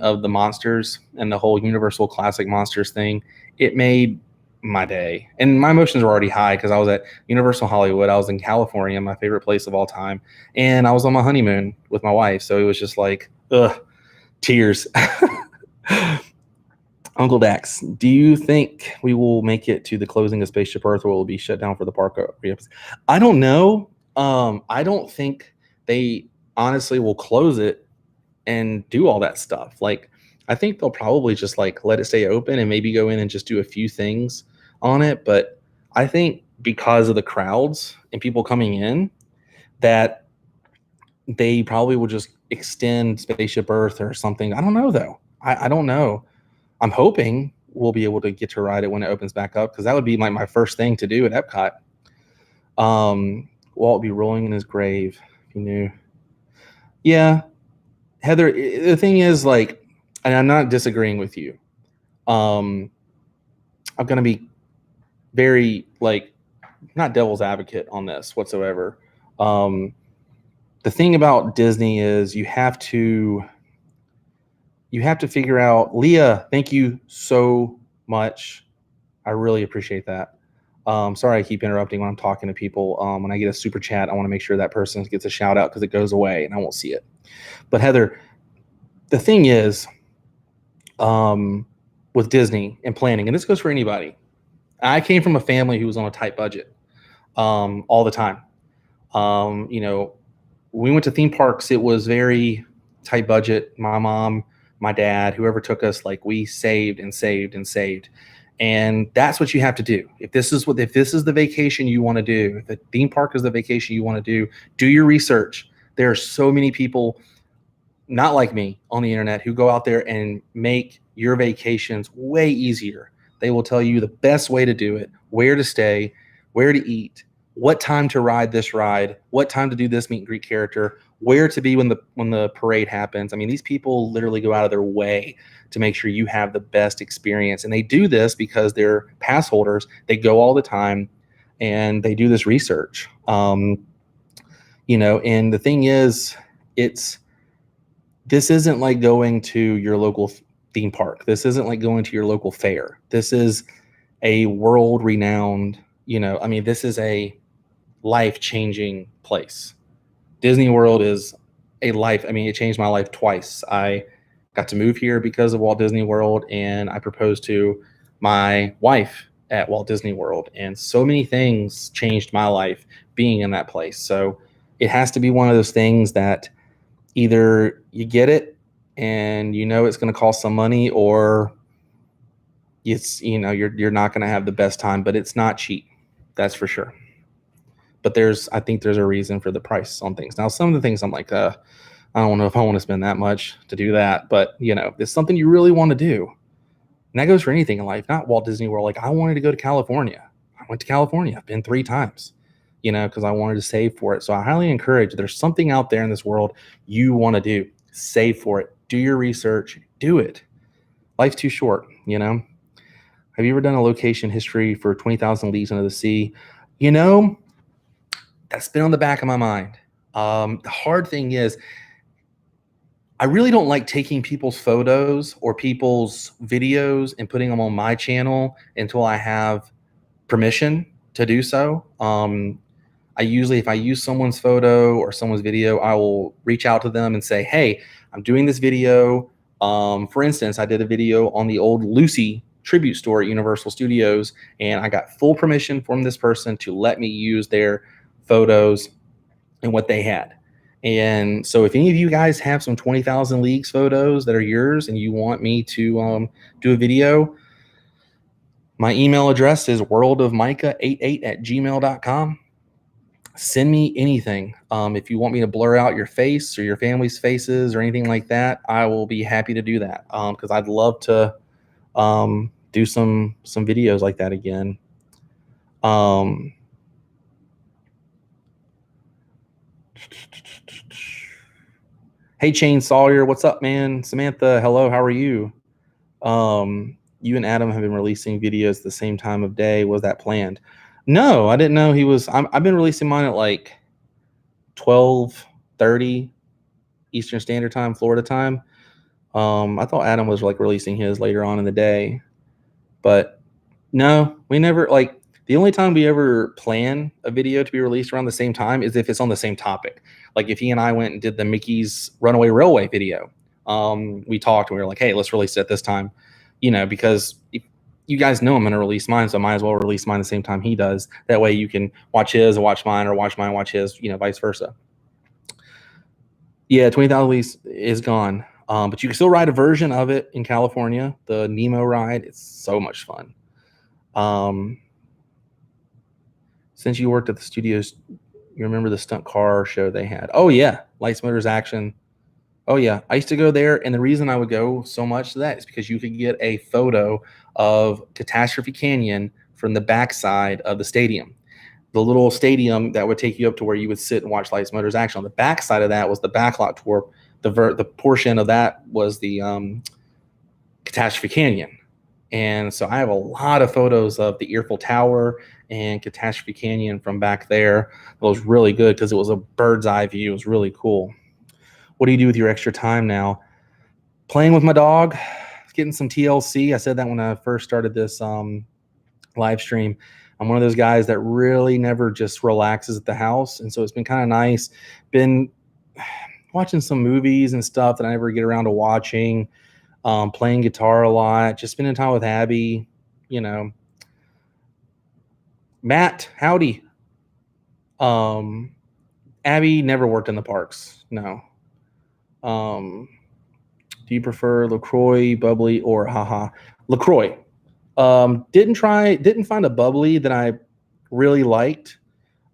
of the monsters and the whole Universal Classic Monsters thing, it made my day. And my emotions were already high because I was at Universal Hollywood. I was in California, my favorite place of all time. And I was on my honeymoon with my wife. So it was just like, tears. Uncle Dax, do you think we will make it to the closing of Spaceship Earth, or will it be shut down for the park? I don't know. I don't think they honestly will close it and do all that stuff. Like, I think they'll probably just like let it stay open and maybe go in and just do a few things on it. But I think because of the crowds and people coming in, that they probably will just extend Spaceship Earth or something. I don't know though. I don't know. I'm hoping we'll be able to get to ride it when it opens back up, because that would be like my first thing to do at Epcot. Walt be rolling in his grave if you knew. Yeah, Heather, the thing is, like, and I'm not disagreeing with you. I'm going to be very, like, not devil's advocate on this whatsoever. The thing about Disney is you have to figure out. Leah, thank you so much. I really appreciate that. Sorry I keep interrupting when I'm talking to people. When I get a super chat, I want to make sure that person gets a shout out because it goes away and I won't see it. But Heather, the thing is, with Disney and planning, and this goes for anybody. I came from a family who was on a tight budget all the time. We went to theme parks. It was very tight budget. My mom, my dad, whoever took us, like, we saved and saved and saved. And that's what you have to do. If this is the vacation you want to do, if the theme park is the vacation you want to do your research. There are so many people not like me on the internet who go out there and make your vacations way easier. They will tell you the best way to do it, where to stay, where to eat, what time to ride this ride, what time to do this meet and greet character, where to be when the parade happens. I mean, these people literally go out of their way to make sure you have the best experience. And they do this because they're pass holders. They go all the time and they do this research. And the thing is, this isn't like going to your local theme park. This isn't like going to your local fair. This is a world renowned, this is a life changing place. Disney World is it changed my life twice. I got to move here because of Walt Disney World, and I proposed to my wife at Walt Disney World. And so many things changed my life being in that place. So it has to be one of those things that either you get it and it's going to cost some money, or you're not going to have the best time, but it's not cheap. That's for sure. But I think there's a reason for the price on things. Now, some of the things I'm like, I don't know if I want to spend that much to do that, but it's something you really want to do. And that goes for anything in life, not Walt Disney World. Like, I wanted to go to California. I went to California. I've been 3 times, because I wanted to save for it. So I highly encourage, there's something out there in this world you want to do. Save for it. Do your research. Do it. Life's too short, Have you ever done a location history for 20,000 Leagues Under the Sea? That's been on the back of my mind. The hard thing is, I really don't like taking people's photos or people's videos and putting them on my channel until I have permission to do so. If I use someone's photo or someone's video, I will reach out to them and say, hey, I'm doing this video. For instance, I did a video on the old Lucy tribute store at Universal Studios, and I got full permission from this person to let me use their photos and what they had. And so if any of you guys have some 20,000 Leagues photos that are yours and you want me to do a video, my email address is worldofmicah88@gmail.com. Send me anything. If you want me to blur out your face or your family's faces or anything like that, I will be happy to do that, because I'd love to do some videos like that again. Hey, Shane Sawyer, what's up, man? Samantha, hello, how are you? You and Adam have been releasing videos at the same time of day. Was that planned? No, I didn't know he was. I've been releasing mine at like 12:30 Eastern Standard Time, Florida time. I thought Adam was like releasing his later on in the day, but no, we never like. The only time we ever plan a video to be released around the same time is if it's on the same topic. Like if he and I went and did the Mickey's Runaway Railway video, we talked and we were like, hey, let's release it at this time, because you guys know I'm going to release mine, so I might as well release mine the same time he does. That way you can watch his and watch mine, or watch mine, watch his, vice versa. Yeah, 20,000 Leagues is gone. But you can still ride a version of it in California, the Nemo ride. It's so much fun. Since you worked at the studios, you remember the stunt car show they had? Oh, yeah. Lights, Motors, Action. Oh, yeah. I used to go there, and the reason I would go so much to that is because you could get a photo of Catastrophe Canyon from the backside of the stadium. The little stadium that would take you up to where you would sit and watch Lights, Motors, Action. On the backside of that was the backlot tour. The portion of that was the Catastrophe Canyon. And so I have a lot of photos of the Earful Tower and Catastrophe Canyon from back there. It was really good because it was a bird's eye view. It was really cool. What do you do with your extra time now? Playing with my dog, getting some TLC. I said that when I first started this live stream. I'm one of those guys that really never just relaxes at the house. And so it's been kind of nice. Been watching some movies and stuff that I never get around to watching. Playing guitar a lot, just spending time with Abby, Matt, howdy. Abby never worked in the parks. No. Do you prefer LaCroix, bubbly, or haha? LaCroix. Didn't find a bubbly that I really liked.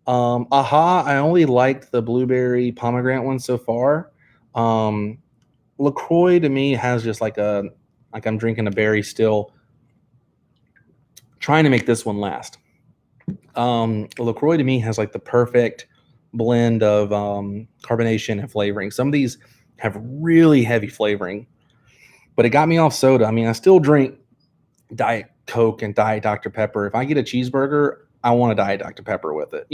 Aha, I only liked the blueberry pomegranate one so far. LaCroix to me has just like I'm drinking a berry still. Trying to make this one last. LaCroix to me has like the perfect blend of carbonation and flavoring. Some of these have really heavy flavoring, but it got me off soda. I mean, I still drink Diet Coke and Diet Dr. Pepper. If I get a cheeseburger, I want a Diet Dr. Pepper with it,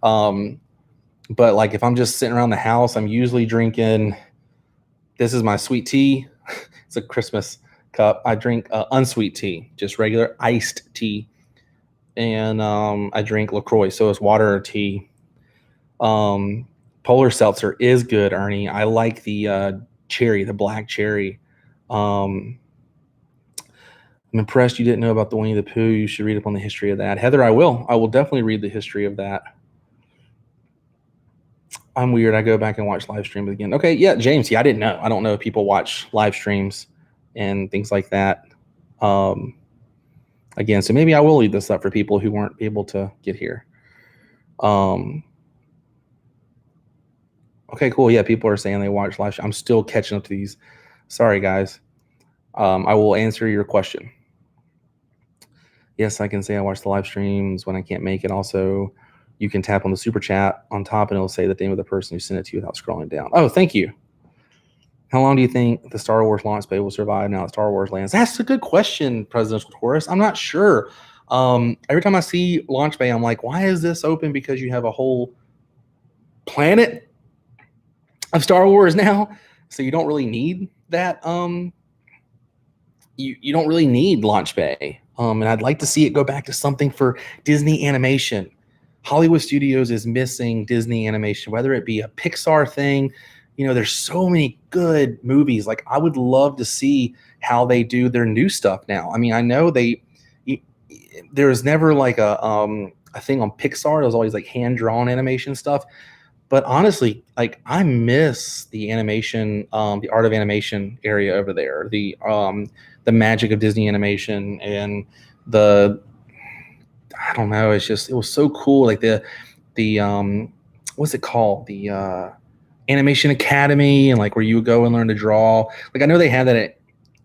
But like if I'm just sitting around the house, I'm usually drinking. This is my sweet tea. It's a Christmas cup. I drink unsweet tea, just regular iced tea. And I drink LaCroix, so it's water or tea. Polar Seltzer is good, Ernie. I like the cherry, the black cherry. I'm impressed you didn't know about the Winnie the Pooh. You should read up on the history of that. Heather, I will. I will definitely read the history of that. I'm weird. I go back and watch live streams again. Okay, yeah, James. Yeah, I didn't know. I don't know if people watch live streams and things like that. Again, so maybe I will leave this up for people who weren't able to get here. Okay, cool. Yeah, people are saying they watch live. I'm still catching up to these. Sorry, guys. I will answer your question. Yes, I can say I watch the live streams when I can't make it. Also, you can tap on the super chat on top and it'll say the name of the person who sent it to you without scrolling down. Oh, thank you. How long do you think the Star Wars launch bay will survive now that Star Wars lands? That's a good question, Presidential Taurus. I'm not sure. Every time I see launch bay, I'm like, why is this open? Because you have a whole planet of Star Wars now, so you don't really need that. You don't really need launch bay. And I'd like to see it go back to something for Disney animation. Hollywood Studios is missing Disney animation, whether it be a Pixar thing. You know, there's so many good movies. Like, I would love to see how they do their new stuff now. I mean, I know there's never like a thing on Pixar. There's always like hand-drawn animation stuff. But honestly, like, I miss the animation, the art of animation area over there. The magic of Disney animation and I don't know. It was so cool. Like the what's it called? The Animation Academy, and like where you would go and learn to draw. Like, I know they had that at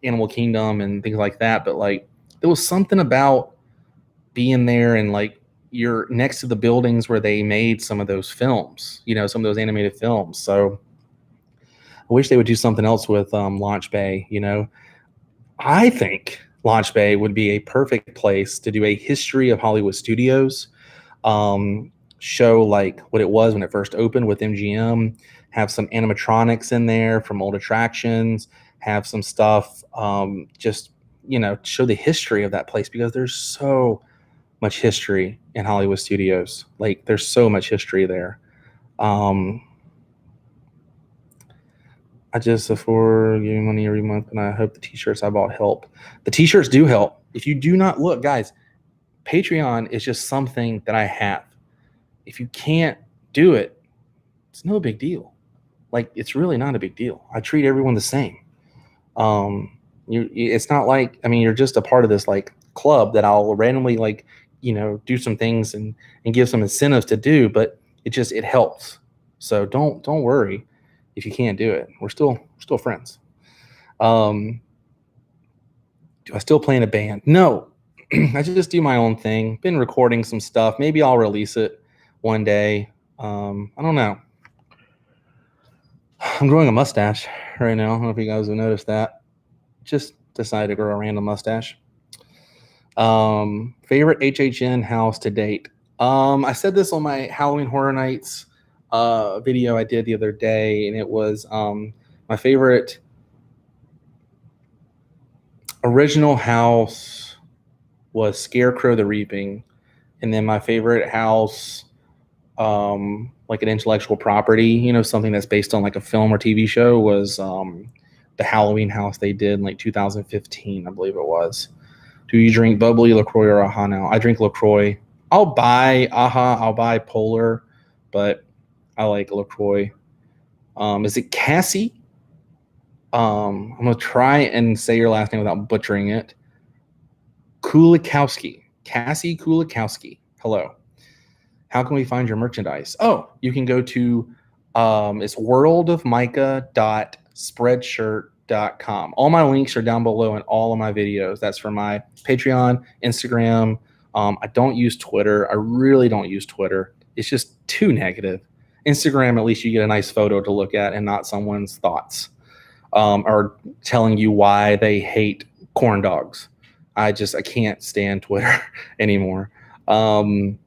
Animal Kingdom and things like that, but like there was something about being there and like you're next to the buildings where they made some of those films, you know, some of those animated films. So I wish they would do something else with Launch Bay, you know. I think Launch Bay would be a perfect place to do a history of Hollywood studios, show like what it was when it first opened with MGM, have some animatronics in there from old attractions, have some stuff, just, you know, show the history of that place, because there's so much history in Hollywood studios. Like, there's so much history there. I just afford giving money every month, and I hope the t-shirts I bought help. The t-shirts do help. If you do not look, guys, Patreon is just something that I have. If you can't do it, it's no big deal. Like, it's really not a big deal. I treat everyone the same. It's not like, I mean, you're just a part of this like club that I'll randomly, like, you know, do some things and give some incentives to do, but it helps. So don't worry if you can't do it. We're still friends. Do I still play in a band? No. I just do my own thing. Been recording some stuff. Maybe I'll release it one day. I don't know. I'm growing a mustache right now. I don't know if you guys have noticed that. Just decided to grow a random mustache. Favorite HHN house to date? I said this on my Halloween Horror Nights video I did the other day, and it was my favorite original house was Scarecrow the Reaping, and then my favorite house, like an intellectual property, you know, something that's based on like a film or TV show, was the Halloween house they did in like 2015, I believe it was. Do you drink bubbly, LaCroix, or AHA now? I drink LaCroix. I'll buy AHA. I'll buy Polar, but I like LaCroix. Is it Cassie? I'm going to try and say your last name without butchering it. Kulikowski. Cassie Kulikowski. Hello. How can we find your merchandise? Oh, you can go to it's worldofmicah.spreadshirt.com. All my links are down below in all of my videos. That's for my Patreon, Instagram. I don't use Twitter. I really don't use Twitter. It's just too negative. Instagram, at least you get a nice photo to look at and not someone's thoughts, or telling you why they hate corn dogs. I can't stand Twitter anymore. And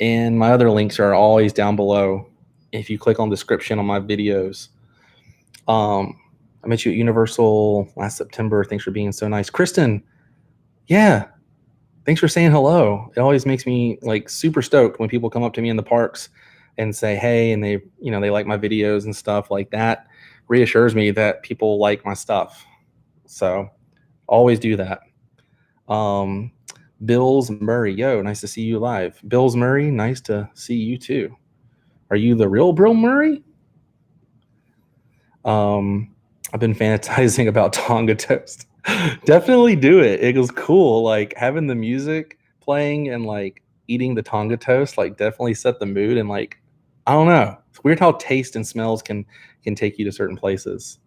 my other links are always down below if you click on description on my videos. I met you at Universal last September. Thanks for being so nice. Kristen, yeah, thanks for saying hello. It always makes me like super stoked when people come up to me in the parks and say, hey, and they, they like my videos and stuff like that. Reassures me that people like my stuff. So always do that. Bills Murray, yo, nice to see you live. Bills Murray, nice to see you too. Are you the real Bill Murray? I've been fantasizing about Tonga toast. Definitely do it. It was cool. Like having the music playing and like eating the Tonga toast, like definitely set the mood. And like, I don't know. It's weird how taste and smells can take you to certain places.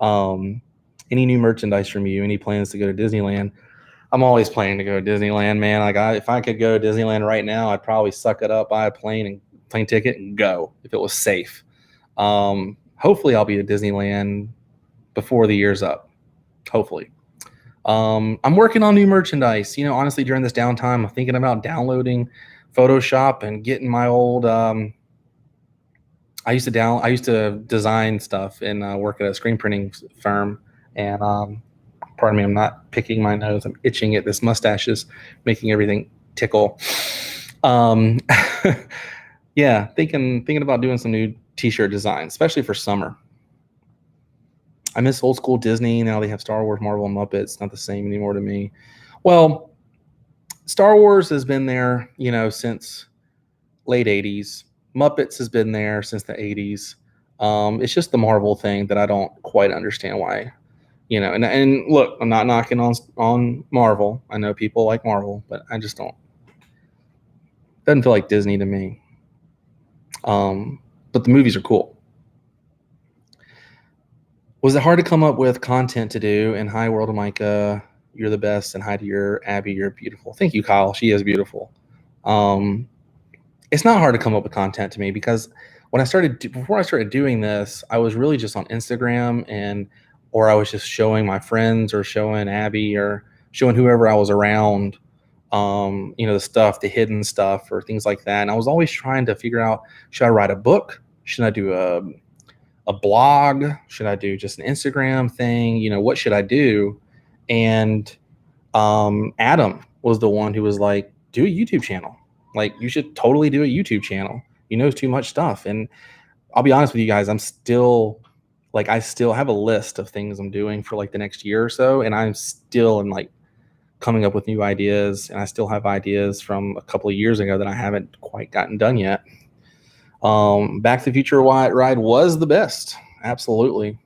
Any new merchandise from you? Any plans to go to Disneyland? I'm always planning to go to Disneyland, man. Like if I could go to Disneyland right now, I'd probably suck it up, buy a plane ticket and go if it was safe. Hopefully I'll be at Disneyland before the year's up. Hopefully. I'm working on new merchandise. Honestly, during this downtime, I'm thinking about downloading Photoshop and getting my old. I used to design stuff and work at a screen printing firm. And pardon me, I'm not picking my nose. I'm itching it. This mustache is making everything tickle. Yeah, thinking about doing some new T-shirt designs, especially for summer. I miss old school Disney. Now they have Star Wars, Marvel, and Muppets. It's not the same anymore to me. Well, Star Wars has been there, since late 80s. Muppets has been there since the 80s. It's just the Marvel thing that I don't quite understand why. And look, I'm not knocking on Marvel. I know people like Marvel, but I just don't. Doesn't feel like Disney to me. But the movies are cool. Was it hard to come up with content to do? And hi, World of Micah, you're the best. And hi to your Abby, you're beautiful. Thank you, Kyle. She is beautiful. It's not hard to come up with content to me because before I started doing this, I was really just on Instagram or I was just showing my friends or showing Abby or showing whoever I was around, the stuff, the hidden stuff or things like that. And I was always trying to figure out, should I write a book? Should I do a blog? Should I do just an Instagram thing? What should I do? And Adam was the one who was like, do a YouTube channel. Like, you should totally do a YouTube channel. You know too much stuff. And I'll be honest with you guys, I still have a list of things I'm doing for like the next year or so. And I'm still like coming up with new ideas. And I still have ideas from a couple of years ago that I haven't quite gotten done yet. Back to the Future ride was the best. Absolutely.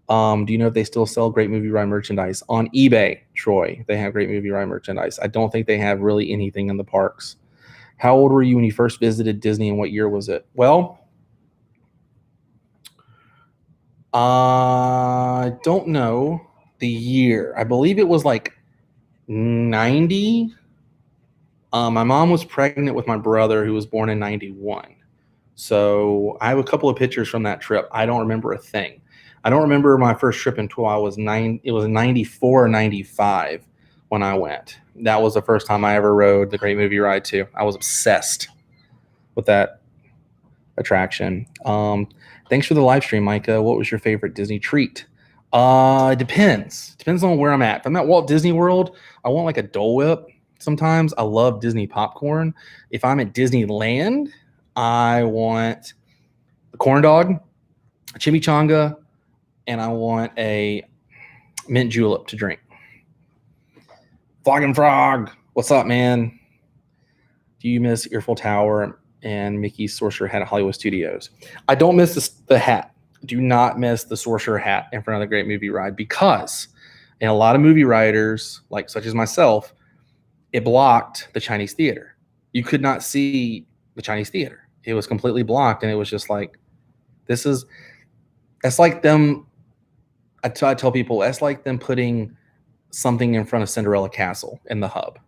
Do you know if they still sell Great Movie Ride merchandise on eBay, Troy? They have Great Movie Ride merchandise. I don't think they have really anything in the parks. How old were you when you first visited Disney and what year was it? Well, I don't know the year. I believe it was like 90. My mom was pregnant with my brother who was born in 91. So I have a couple of pictures from that trip. I don't remember a thing. I don't remember my first trip until I was it was 94 or 95 when I went. That was the first time I ever rode the Great Movie Ride too. I was obsessed with that attraction. Thanks for the live stream, Micah. What was your favorite Disney treat? It depends. Depends on where I'm at. If I'm at Walt Disney World, I want like a Dole Whip. Sometimes I love Disney popcorn. If I'm at Disneyland, I want a corn dog, a chimichanga, and I want a mint julep to drink. Flogging Frog, what's up, man? Do you miss Earful Tower and Mickey's Sorcerer Hat at Hollywood Studios? I don't miss the hat. Do not miss the Sorcerer Hat in front of the Great Movie Ride because, and a lot of movie writers, like such as myself, it blocked the Chinese theater. You could not see the Chinese theater. It was completely blocked, and it was just like, it's like them. I tell people, it's like them putting something in front of Cinderella Castle in the hub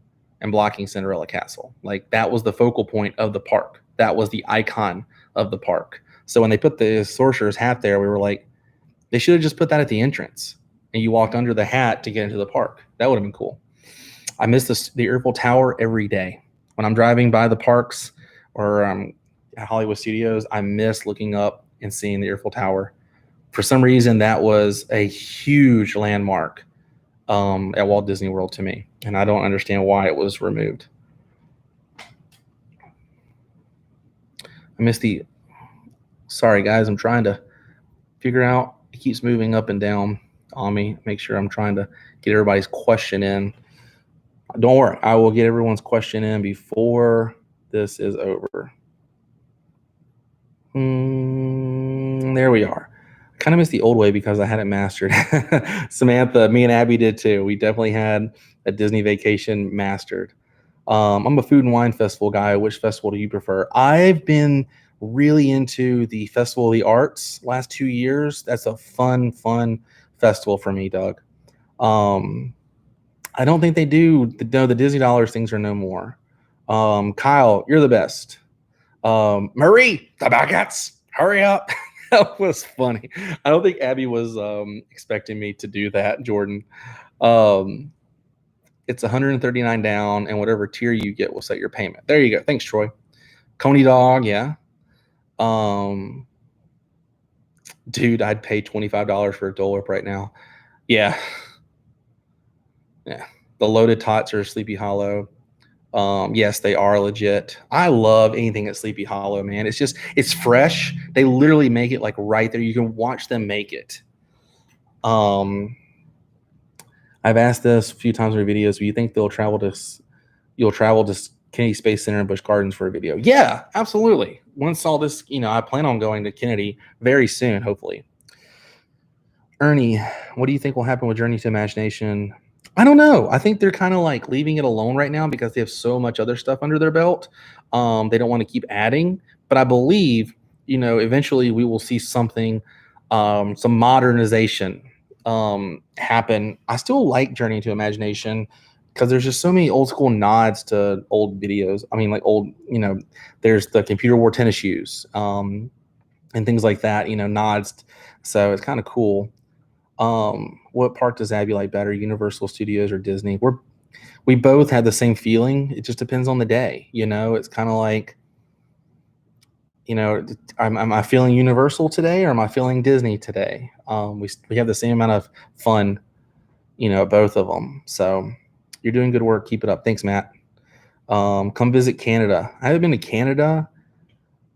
and blocking Cinderella Castle. Like, that was the focal point of the park. That was the icon of the park. So when they put the Sorcerer's Hat there, we were like, they should have just put that at the entrance and you walked under the hat to get into the park. That would have been cool. I miss the Earful Tower every day. When I'm driving by the parks or at Hollywood Studios, I miss looking up and seeing the Earful Tower for some reason, that was a huge landmark at Walt Disney World to me, and I don't understand why it was removed. I missed the. Sorry, guys. I'm trying to figure out. It keeps moving up and down on me. Make sure I'm trying to get everybody's question in. Don't worry. I will get everyone's question in before this is over. There we are. I kind of missed the old way because I had it mastered. Samantha, me and Abby did too. We definitely had a Disney vacation mastered. I'm a food and wine festival guy. Which festival do you prefer? I've been really into the Festival of the Arts last 2 years. That's a fun festival for me, Doug. I don't think they do. No, the Disney Dollars things are no more. Kyle, you're the best. Marie, the baguettes, hurry up. That was funny. I don't think Abby was expecting me to do that, Jordan. It's 139 down, and whatever tier you get will set your payment. There you go. Thanks, Troy. Coney Dog, yeah. Dude, I'd pay $25 for a Dole Whip right now. Yeah. The loaded tots are Sleepy Hollow. Yes, they are legit. I love anything at Sleepy Hollow, man. It's fresh. They literally make it like right there. You can watch them make it. I've asked this a few times in my videos. Do you think you'll travel to Kennedy Space Center and Busch Gardens for a video? Yeah, absolutely. Once all this, I plan on going to Kennedy very soon, hopefully. Ernie, what do you think will happen with Journey to Imagination? I don't know. I think they're kind of like leaving it alone right now because they have so much other stuff under their belt. They don't want to keep adding, but I believe, eventually we will see something, some modernization happen. I still like Journey to Imagination because there's just so many old school nods to old videos. I mean, like old, there's the computer wore tennis shoes and things like that, nods. So it's kind of cool. What park does Abby like better, Universal Studios or Disney? We both had the same feeling. It just depends on the day. It's kind of like, am I feeling Universal today or am I feeling Disney today? We have the same amount of fun, both of them. So you're doing good work. Keep it up. Thanks, Matt. Come visit Canada. I haven't been to Canada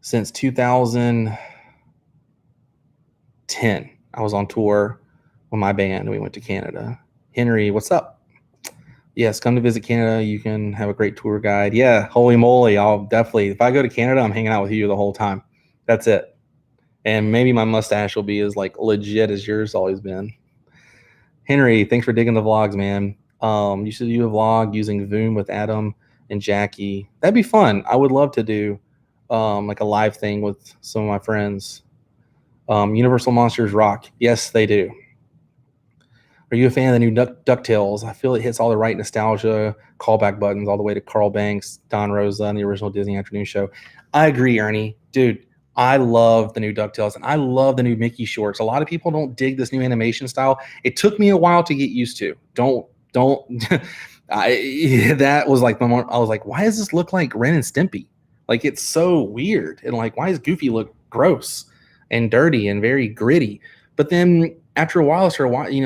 since 2010. I was on tour with my band. We went to Canada. Henry, what's up? Yes, come to visit Canada. You can have a great tour guide. Yeah, holy moly. I'll definitely, if I go to Canada, I'm hanging out with you the whole time. That's it. And maybe my mustache will be as like legit as yours always been. Henry, thanks for digging the vlogs, man. You should do a vlog using Voom with Adam and Jackie. That'd be fun. I would love to do like a live thing with some of my friends. Universal Monsters rock. Yes, they do. Are you a fan of the new DuckTales? I feel it hits all the right nostalgia callback buttons all the way to Carl Banks, Don Rosa, and the original Disney Afternoon Show. I agree, Ernie. Dude, I love the new DuckTales, and I love the new Mickey shorts. A lot of people don't dig this new animation style. It took me a while to get used to. Don't. That was like, I was like, why does this look like Ren and Stimpy? Like, it's so weird. And like, why does Goofy look gross and dirty and very gritty? But then after a while, I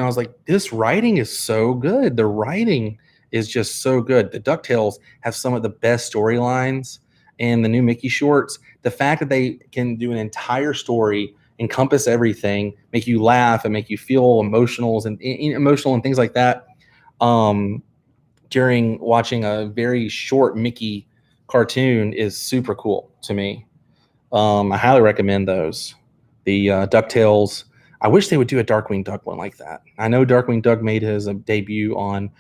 was like, this writing is so good. The writing is just so good. The DuckTales have some of the best storylines, and the new Mickey shorts, the fact that they can do an entire story, encompass everything, make you laugh and make you feel emotional and things like that during watching a very short Mickey cartoon is super cool to me. I highly recommend those. The DuckTales. I wish they would do a Darkwing Duck one like that. I know Darkwing Duck made his debut on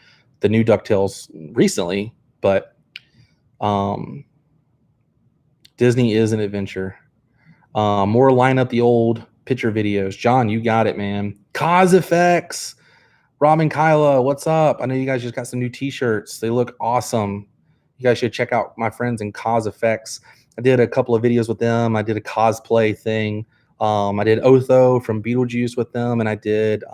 the new DuckTales recently, but Disney is an adventure. More line up the old picture videos. John, you got it, man. Cause Effects. Robin, Kyla, what's up? I know you guys just got some new t-shirts. They look awesome. You guys should check out my friends in Cause Effects. I did a couple of videos with them. I did a cosplay thing. I did Otho from Beetlejuice with them, and I did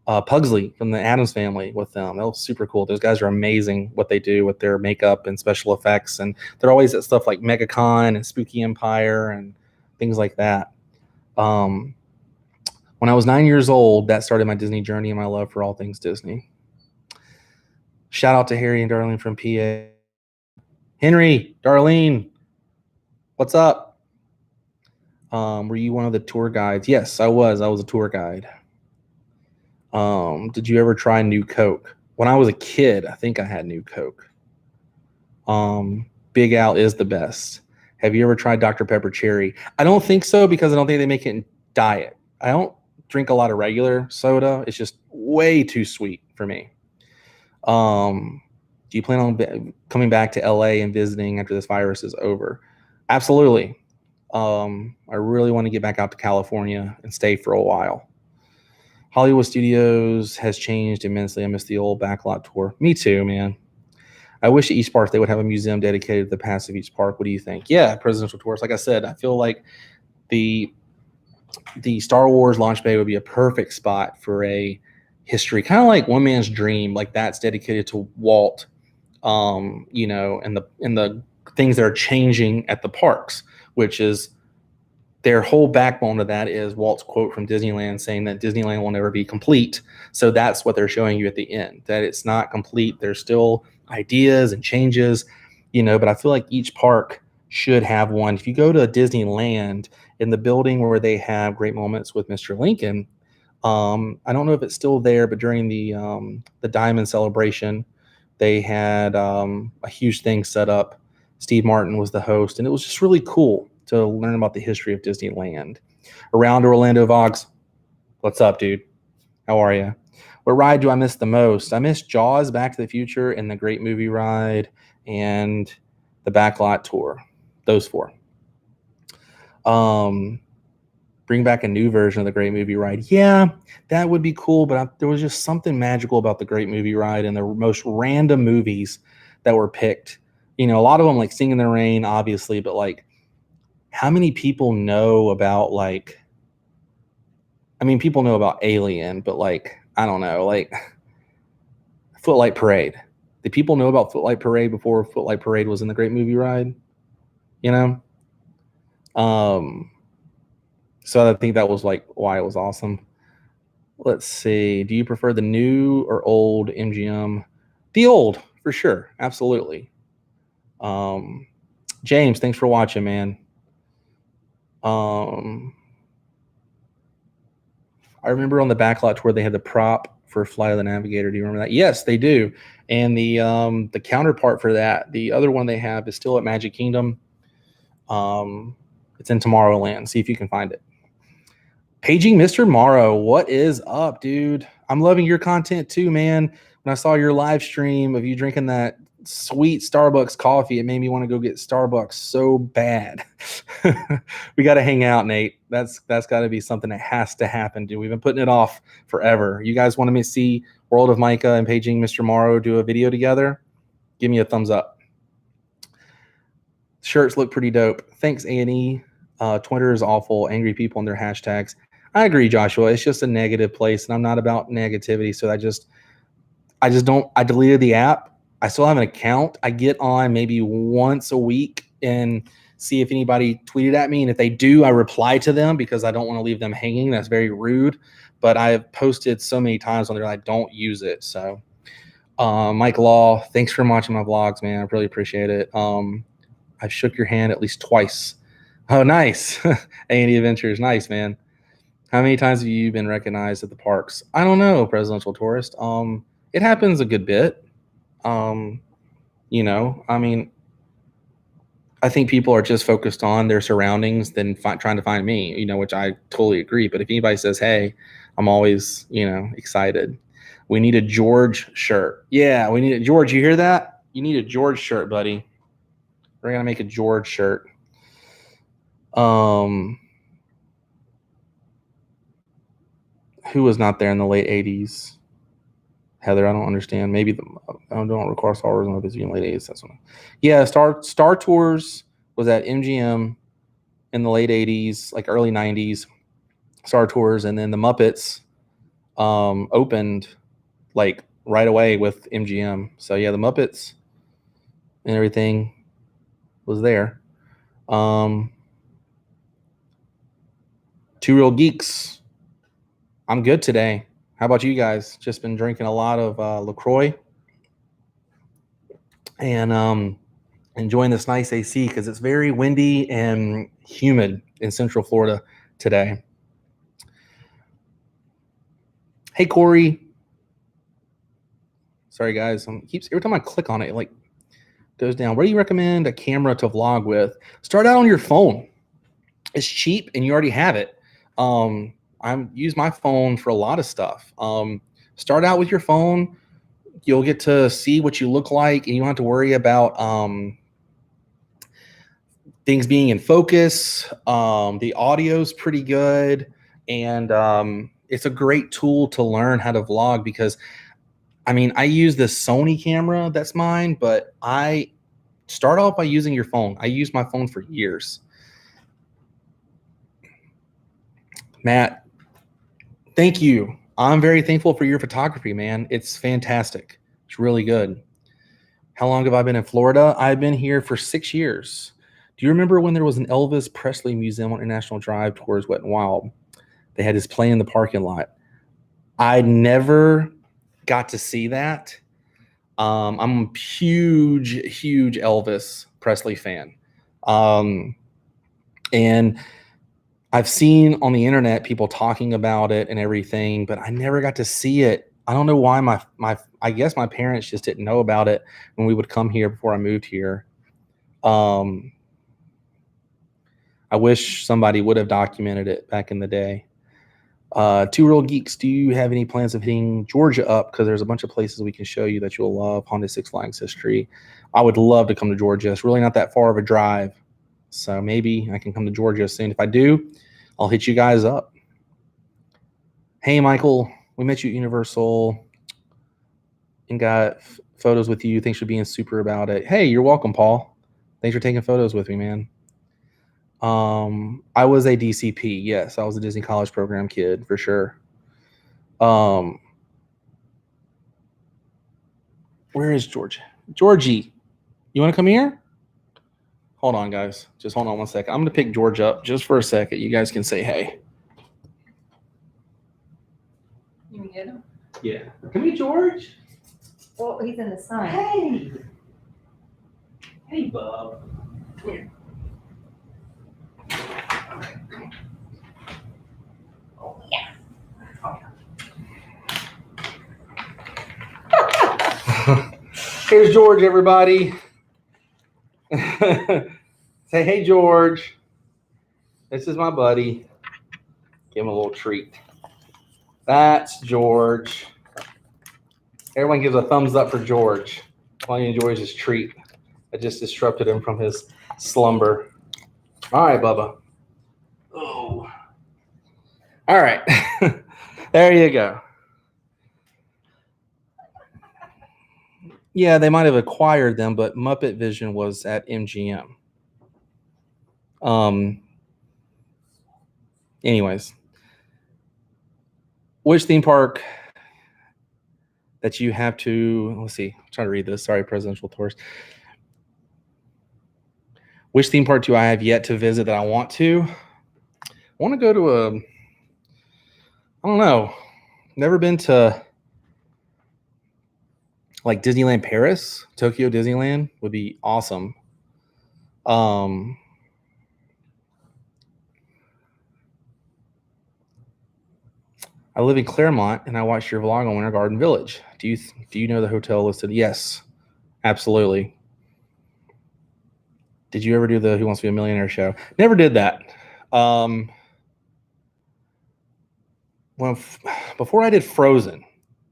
Pugsley from the Addams Family with them. That was super cool. Those guys are amazing what they do with their makeup and special effects, and they're always at stuff like MegaCon and Spooky Empire and things like that. When I was 9 years old, that started my Disney journey and my love for all things Disney. Shout out to Harry and Darlene from PA. Henry, Darlene, what's up? Were you one of the tour guides? Yes, I was. I was a tour guide. Did you ever try New Coke? When I was a kid, I think I had New Coke. Big Al is the best. Have you ever tried Dr. Pepper Cherry? I don't think so because I don't think they make it in diet. I don't drink a lot of regular soda. It's just way too sweet for me. Do you plan on coming back to LA and visiting after this virus is over? Absolutely. I really want to get back out to California and stay for a while. Hollywood Studios has changed immensely. I miss the old backlot tour. Me too, man. I wish at each park they would have a museum dedicated to the past of each park. What do you think? Yeah, presidential tours. Like I said, I feel like the Star Wars launch bay would be a perfect spot for a history, kind of like One Man's Dream. Like that's dedicated to Walt, and the things that are changing at the parks, which is their whole backbone of that is Walt's quote from Disneyland saying that Disneyland will never be complete. So that's what they're showing you at the end, that it's not complete. There's still ideas and changes, but I feel like each park should have one. If you go to Disneyland, in the building where they have Great Moments with Mr. Lincoln, I don't know if it's still there, but during the Diamond Celebration, they had a huge thing set up. Steve Martin was the host, and it was just really cool to learn about the history of Disneyland. Around Orlando Vox, what's up, dude? How are you? What ride do I miss the most? I miss Jaws, Back to the Future, and the Great Movie Ride, and the Backlot Tour. Those four. Bring back a new version of the Great Movie Ride. Yeah, that would be cool, but there was just something magical about the Great Movie Ride and the most random movies that were picked. A lot of them like Sing in the Rain, obviously, but like how many people know about people know about Alien, but I don't know, Footlight Parade. Did people know about Footlight Parade before Footlight Parade was in the Great Movie Ride? So I think that was why it was awesome. Let's see. Do you prefer the new or old MGM? The old, for sure. Absolutely. James, thanks for watching, man. I remember on the backlot tour they had the prop for Flight of the Navigator. Do you remember that? Yes, they do. And the counterpart for that, the other one they have is still at Magic Kingdom. It's in Tomorrowland. See if you can find it. Paging Mr. Morrow, what is up, dude? I'm loving your content too, man. When I saw your live stream of you drinking that sweet Starbucks coffee, it made me want to go get Starbucks so bad. We got to hang out, Nate. That's got to be something that has to happen, dude. We've been putting it off forever. You guys want to see World of Micah and Paging Mr. Morrow do a video together? Give me a thumbs up. Shirts look pretty dope. Thanks, A&E. Twitter is awful. Angry people and their hashtags. I agree, Joshua. It's just a negative place, and I'm not about negativity. So I just don't. I deleted the app. I still have an account. I get on maybe once a week and see if anybody tweeted at me, and if they do, I reply to them because I don't want to leave them hanging. That's very rude. But I have posted so many times on there, I don't use it. So, Mike Law, thanks for watching my vlogs, man. I really appreciate it. I've shook your hand at least twice. Oh, nice. A&E Adventures, nice, man. How many times have you been recognized at the parks? I don't know, presidential tourist. It happens a good bit. I think people are just focused on their surroundings than trying to find me, which I totally agree. But if anybody says, hey, I'm always, excited. We need a George shirt. Yeah, we need a George. You hear that? You need a George shirt, buddy. We're going to make a George shirt. Who was not there in the late 80s? Heather, I don't understand. Maybe I don't recall Star Wars in the late 80s. That's one. Yeah, Star Tours was at MGM in the late 80s, like early 90s. Star Tours, and then the Muppets opened like right away with MGM. So yeah, the Muppets and everything was there. Two Real Geeks. I'm good today. How about you guys? Just been drinking a lot of LaCroix and enjoying this nice AC because it's very windy and humid in Central Florida today. Hey, Corey. Sorry, guys. Every time I click on it, it like goes down. What do you recommend a camera to vlog with? Start out on your phone. It's cheap and you already have it. I use my phone for a lot of stuff. Start out with your phone. You'll get to see what you look like, and you don't have to worry about things being in focus. The audio's pretty good, and it's a great tool to learn how to vlog because, I mean, I use this Sony camera that's mine, but I start off by using your phone. I used my phone for years. Matt, thank you. I'm very thankful for your photography, man. It's fantastic. It's really good. How long have I been in Florida? I've been here for 6 years. Do you remember when there was an Elvis Presley museum on International Drive towards Wet and Wild? They had his play in the parking lot. I never got to see that. I'm a huge Elvis Presley fan. And I've seen on the internet people talking about it and everything, but I never got to see it. I don't know why I guess my parents just didn't know about it when we would come here before I moved here. I wish somebody would have documented it back in the day. Two World Geeks, do you have any plans of hitting Georgia up? Because there's a bunch of places we can show you that you'll love. Honda Six Flags history. I would love to come to Georgia. It's really not that far of a drive. So maybe I can come to Georgia soon. If I do, I'll hit you guys up. Hey, Michael, we met you at Universal and got photos with you. Thanks for being super about it. Hey, you're welcome, Paul. Thanks for taking photos with me, man. I was a DCP. Yes, I was a Disney College Program kid for sure. Where is Georgia? Georgie, you want to come here? Hold on, guys. Just hold on one second. I'm going to pick George up just for a second. You guys can say hey. You can get him? Yeah. Come here, George. Well, he's in the sun. Hey. Hey, bub. Come here. Oh, yeah. Here's George, everybody. Say, hey, George. This is my buddy. Give him a little treat. That's George. Everyone gives a thumbs up for George while he enjoys his treat. I just disrupted him from his slumber. All right, Bubba. Oh. All right. There you go. Yeah, they might have acquired them, but Muppet Vision was at MGM. Anyways, which theme park that you have to, let's see, I'm trying to read this. Sorry, presidential tours. Which theme park do I have yet to visit that I want to? I want to go to I don't know. Never been to like Disneyland Paris. Tokyo Disneyland would be awesome. I live in Claremont and I watched your vlog on Winter Garden Village. Do you know the hotel listed? Yes, absolutely. Did you ever do the Who Wants to Be a Millionaire show? Never did that. Before I did Frozen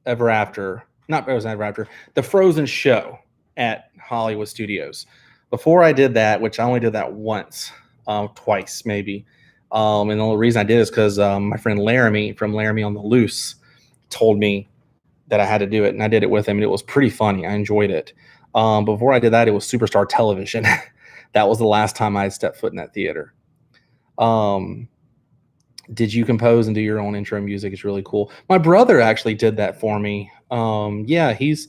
Ever After, not Frozen Ever After, the Frozen show at Hollywood Studios. Before I did that, which I only did that once, twice maybe. And the only reason I did is because my friend Laramie from Laramie on the Loose told me that I had to do it, and I did it with him, and it was pretty funny. I enjoyed it. Before I did that, it was Superstar Television. That was the last time I had stepped foot in that theater. Did you compose and do your own intro music? It's really cool. My brother actually did that for me. Yeah, he's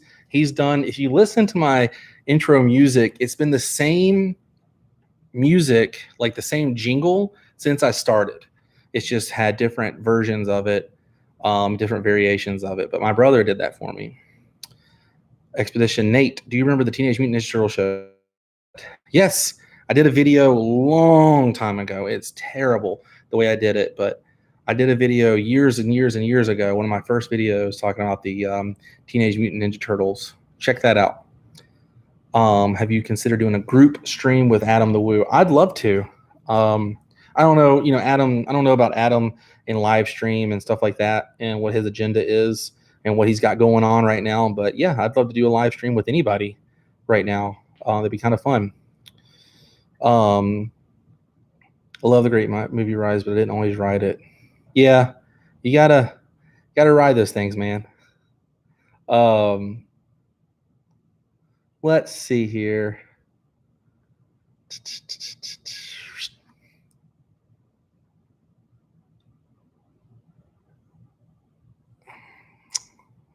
done. If you listen to my intro music, it's been the same music, like the same jingle since I started. It's just had different versions of it. different variations of it. But my brother did that for me. Expedition Nate, do you remember the Teenage Mutant Ninja Turtle show? Yes, I did a video a long time ago. It's terrible the way I did it, but I did a video years and years and years ago, one of my first videos talking about the Teenage Mutant Ninja Turtles. Check that out. Have you considered doing a group stream with Adam the Woo? I'd love to. I don't know, Adam, I don't know about Adam in live stream and stuff like that and what his agenda is and what he's got going on right now. But yeah, I'd love to do a live stream with anybody right now. That'd be kind of fun. I love the great movie rides, but I didn't always ride it. Yeah, you gotta ride those things, man. Let's see here.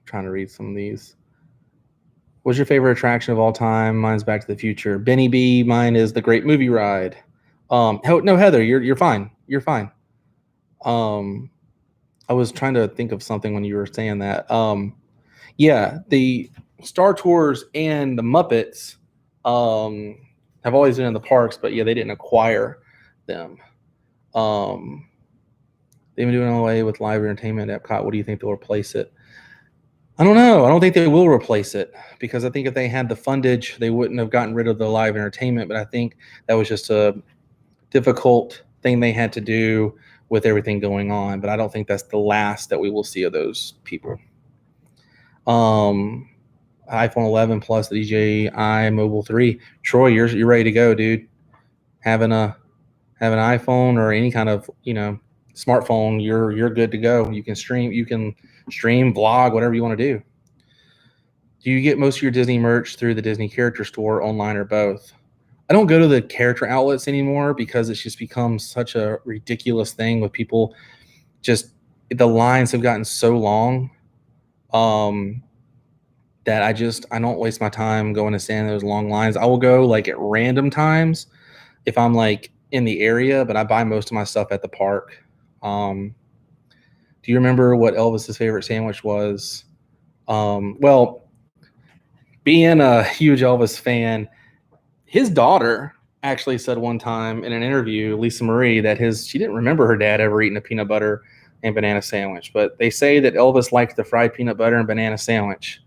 Trying to read some of these. What's your favorite attraction of all time? Mine's Back to the Future. Benny B. Mine is the Great Movie Ride. No, Heather, you're fine. You're fine. I was trying to think of something when you were saying that. Yeah, the Star Tours and the Muppets have always been in the parks, but yeah, they didn't acquire them. They've been doing away with live entertainment at Epcot. What do you think they'll replace it? I don't know. I don't think they will replace it because I think if they had the fundage, they wouldn't have gotten rid of the live entertainment. But I think that was just a difficult thing they had to do with everything going on. But I don't think that's the last that we will see of those people. iPhone 11 plus the DJI Mobile 3. Troy, you're ready to go, dude. Have an iPhone or any kind of smartphone, you're good to go. You can stream, vlog, whatever you want to do. Do you get most of your Disney merch through the Disney character store, online, or both? I don't go to the character outlets anymore because it's just become such a ridiculous thing with people. Just the lines have gotten so long that I don't waste my time going to stand in those long lines. I will go like at random times if I'm like in the area, but I buy most of my stuff at the park. Do you remember what Elvis's favorite sandwich was? Well, being a huge Elvis fan, his daughter actually said one time in an interview, Lisa Marie, that she didn't remember her dad ever eating a peanut butter and banana sandwich, but they say that Elvis liked the fried peanut butter and banana sandwich.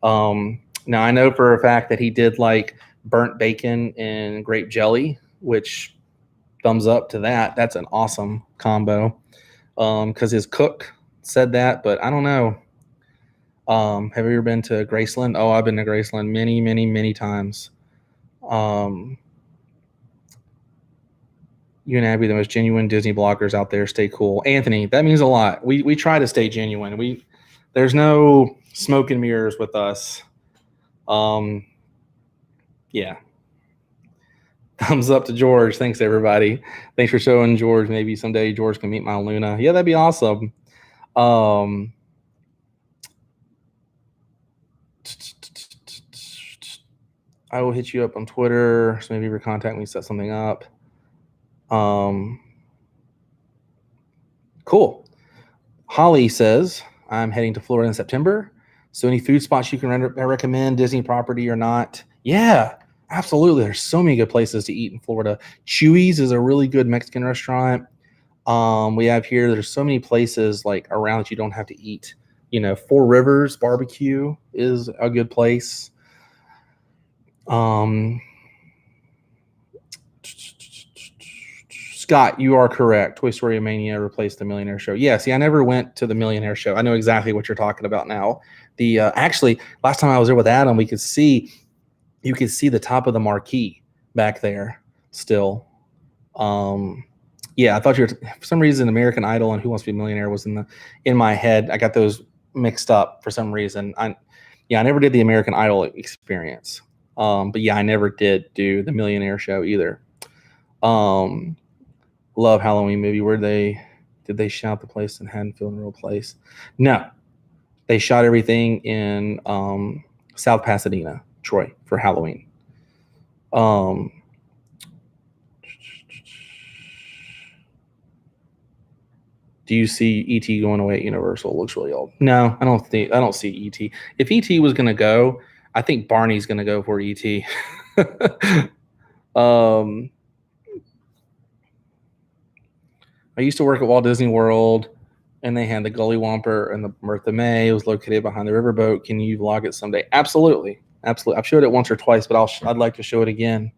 Now I know for a fact that he did like burnt bacon and grape jelly, which thumbs up to that. That's an awesome combo. Because his cook said that, but I don't know. Have you ever been to Graceland? Oh, I've been to Graceland many, many, many times. You and Abby, the most genuine Disney bloggers out there. Stay cool. Anthony, that means a lot. We try to stay genuine. There's no smoke and mirrors with us. Yeah. Thumbs up to George. Thanks, everybody. Thanks for showing George. Maybe someday George can meet my Luna. Yeah, that'd be awesome. I will hit you up on Twitter. So maybe contact me, set something up. Cool. Holly says, I'm heading to Florida in September. So any food spots you can recommend, Disney property or not? Yeah, absolutely. There's so many good places to eat in Florida. Chewy's is a really good Mexican restaurant. We have here, there's so many places like around that you don't have to eat. Four Rivers Barbecue is a good place. Scott, you are correct. Toy Story Mania replaced the Millionaire Show. Yeah, see, I never went to the Millionaire Show. I know exactly what you're talking about now. Actually, last time I was there with Adam, you could see the top of the marquee back there still. Yeah, I thought for some reason American Idol and Who Wants to Be a Millionaire was in my head. I got those mixed up for some reason. I never did the American Idol experience. But yeah, I never did do the Millionaire Show either. Love Halloween movie. Did they shot the place in Haddonfield in a real place? No, they shot everything in South Pasadena, Troy, for Halloween. Do you see ET going away at Universal? It looks really old. No, I don't see ET. If ET was gonna go, I think Barney's gonna go for ET. I used to work at Walt Disney World, and they had the Gully Womper and the Bertha May. It was located behind the riverboat. Can you vlog it someday? Absolutely. I've showed it once or twice, but I'd like to show it again.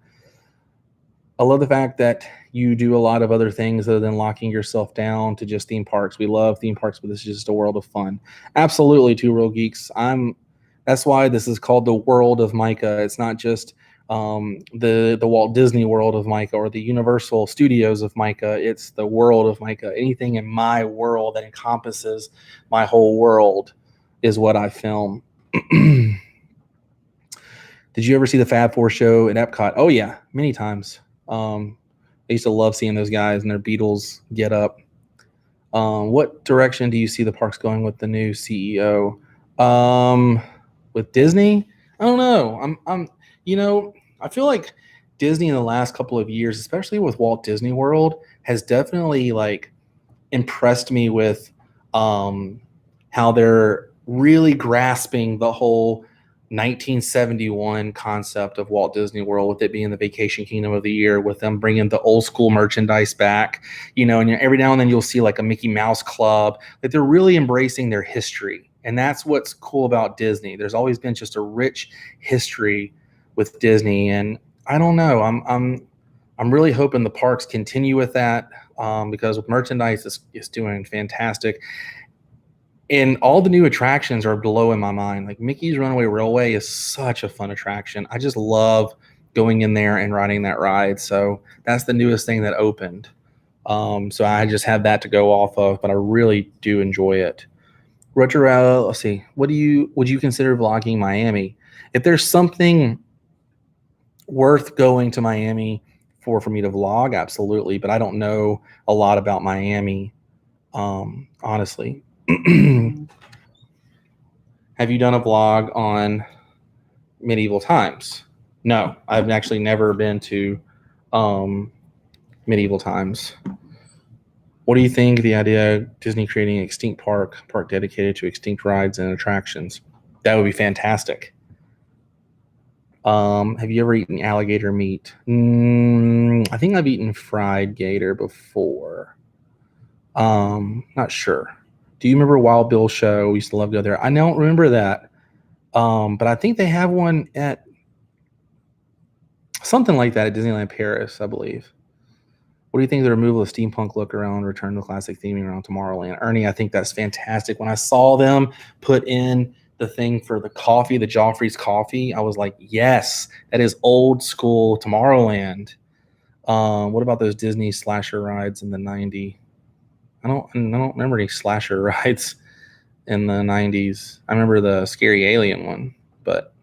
I love the fact that you do a lot of other things other than locking yourself down to just theme parks. We love theme parks, but this is just a world of fun. Absolutely, Two Real Geeks. That's why this is called the world of Micah. It's not just the Walt Disney World of Micah or the Universal Studios of Micah. It's the world of Micah. Anything in my world that encompasses my whole world is what I film. Did you ever see the Fab Four show at Epcot? Oh yeah, many times. I used to love seeing those guys and their Beatles get up. What direction do you see the parks going with the new CEO? With Disney, I don't know. I feel like Disney in the last couple of years, especially with Walt Disney World, has definitely like impressed me with how they're really grasping the whole 1971 concept of Walt Disney World, with it being the Vacation Kingdom of the Year, with them bringing the old school merchandise back, and every now and then you'll see like a Mickey Mouse Club. Like they're really embracing their history, and that's what's cool about Disney. There's always been just a rich history with Disney, and I don't know. I'm really hoping the parks continue with that because with merchandise is doing fantastic. And all the new attractions are blowing my mind. Like Mickey's Runaway Railway is such a fun attraction. I just love going in there and riding that ride. So that's the newest thing that opened. So I just have that to go off of, but I really do enjoy it. Retro, let's see. Would you consider vlogging Miami? If there's something worth going to Miami for me to vlog, absolutely. But I don't know a lot about Miami, honestly. Have you done a vlog on medieval times? No, I've actually never been to medieval times. What do you think of the idea of Disney creating an extinct park dedicated to extinct rides and attractions? That would be fantastic. Have you ever eaten alligator meat? I think I've eaten fried gator before. Not sure. Do you remember Wild Bill show? We used to love to go there. I don't remember that. But I think they have one at something like that at Disneyland Paris, I believe. What do you think of the removal of steampunk look around return to classic theming around Tomorrowland? Ernie, I think that's fantastic. When I saw them put in the thing for the coffee, the Joffrey's coffee, I was like, yes, that is old school Tomorrowland. What about those Disney slasher rides in the 90s? I don't remember any slasher rides in the 90s. I remember the Scary Alien one, but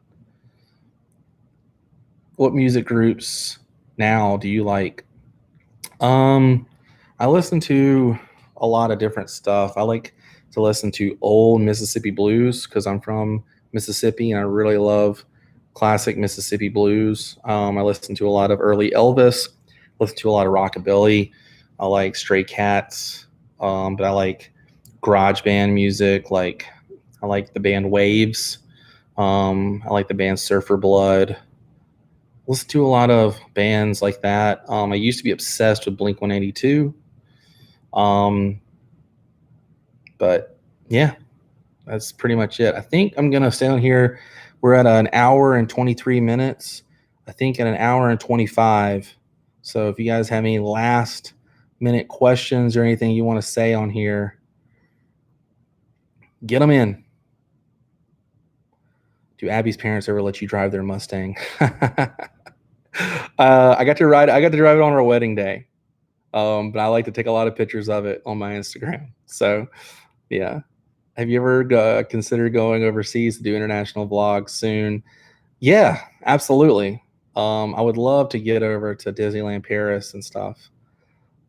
what music groups now do you like? I listen to a lot of different stuff. I like to listen to old Mississippi blues because I'm from Mississippi and I really love classic Mississippi blues. I listen to a lot of early Elvis, listen to a lot of rockabilly. I like Stray Cats, but I like garage band music. Like I like the band Waves. I like the band Surfer Blood. Listen to a lot of bands like that. I used to be obsessed with Blink 182. But yeah, that's pretty much it. I think I'm going to stay on here. We're at an hour and 23 minutes. I think at an hour and 25. So if you guys have any last minute questions or anything you want to say on here, get them in. Do Abby's parents ever let you drive their Mustang? I got to drive it on our wedding day. But I like to take a lot of pictures of it on my Instagram. So, yeah. Have you ever considered going overseas to do international vlogs soon? Yeah, absolutely. I would love to get over to Disneyland Paris and stuff.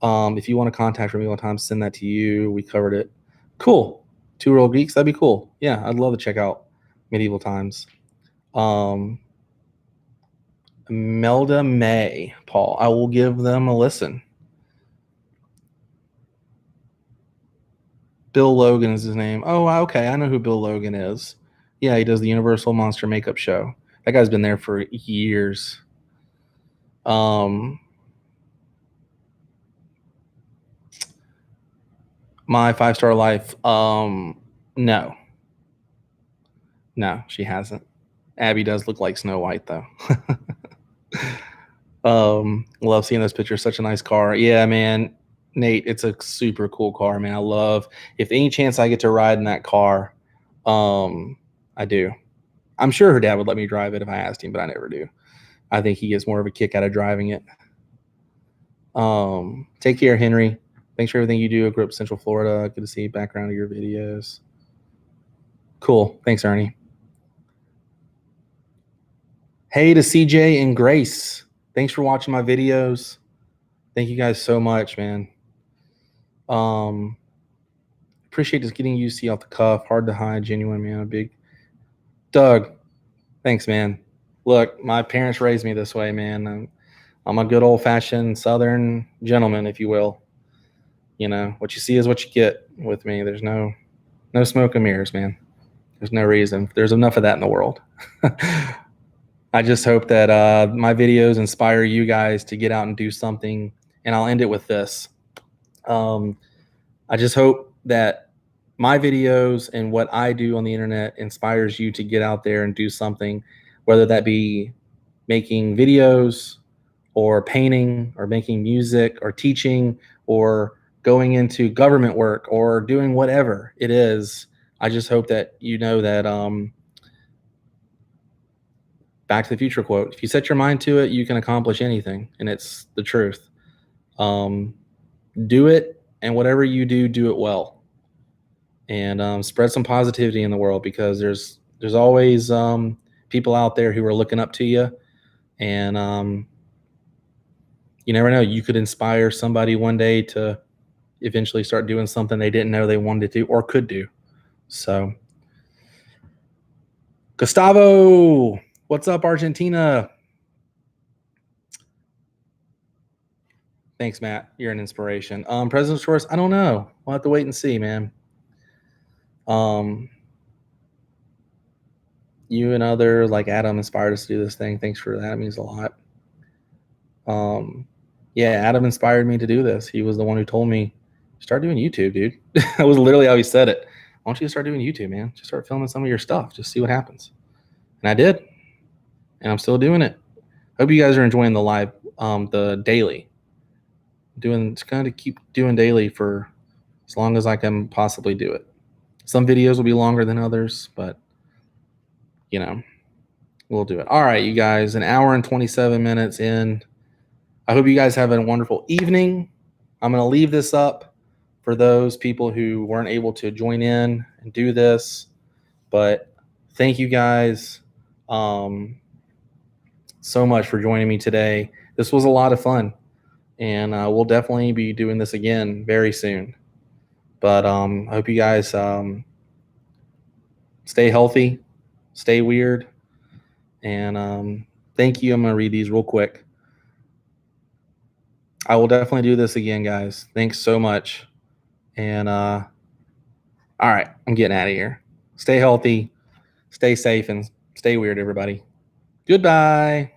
If you want to contact me one time, send that to you. We covered it. Cool. Two Real Geeks, that'd be cool. Yeah, I'd love to check out medieval times. Melda May, Paul, I will give them a listen. Bill Logan is his name. Oh, okay. I know who Bill Logan is. Yeah, he does the Universal Monster Makeup Show. That guy's been there for years. My 5-star life. No, she hasn't. Abby does look like Snow White though. Love seeing this picture. Such a nice car. Yeah, man. Nate, it's a super cool car, man. I love. If any chance I get to ride in that car, I do. I'm sure her dad would let me drive it if I asked him, but I never do. I think he gets more of a kick out of driving it. Take care, Henry. Thanks for everything you do. I grew up in Central Florida. Good to see background of your videos. Cool. Thanks, Ernie. Hey to CJ and Grace. Thanks for watching my videos. Thank you guys so much, man. Appreciate just getting UC off the cuff. Hard to hide. Genuine, man. A big Doug. Thanks, man. Look, my parents raised me this way, man. I'm a good old-fashioned Southern gentleman, if you will. You know, what you see is what you get with me. There's no smoke and mirrors, man. There's no reason. There's enough of that in the world. I just hope that my videos inspire you guys to get out and do something. And I'll end it with this. I just hope that my videos and what I do on the internet inspires you to get out there and do something, whether that be making videos or painting or making music or teaching or going into government work or doing whatever it is. I just hope that you know that Back to the Future quote, if you set your mind to it, you can accomplish anything. And it's the truth. Do it, and whatever you do, do it well. And spread some positivity in the world, because there's always people out there who are looking up to you. And you never know. You could inspire somebody one day to eventually start doing something they didn't know they wanted to or could do. So, Gustavo, what's up, Argentina? Thanks, Matt. You're an inspiration. President's Choice, I don't know. We'll have to wait and see, man. You and others like Adam inspired us to do this thing. Thanks for that. It means a lot. Yeah, Adam inspired me to do this. He was the one who told me, start doing YouTube, dude. That was literally how he said it. Why don't you start doing YouTube, man? Just start filming some of your stuff. Just see what happens. And I did. And I'm still doing it. Hope you guys are enjoying the live, the daily. Just kind of keep doing daily for as long as I can possibly do it. Some videos will be longer than others, but you know, we'll do it. All right, you guys, an hour and 27 minutes in. I hope you guys have a wonderful evening. I'm going to leave this up for those people who weren't able to join in and do this. But thank you guys so much for joining me today. This was a lot of fun. And we'll definitely be doing this again very soon. But I hope you guys stay healthy, stay weird. And thank you. I'm going to read these real quick. I will definitely do this again, guys. Thanks so much. And all right, I'm getting out of here. Stay healthy, stay safe, and stay weird, everybody. Goodbye.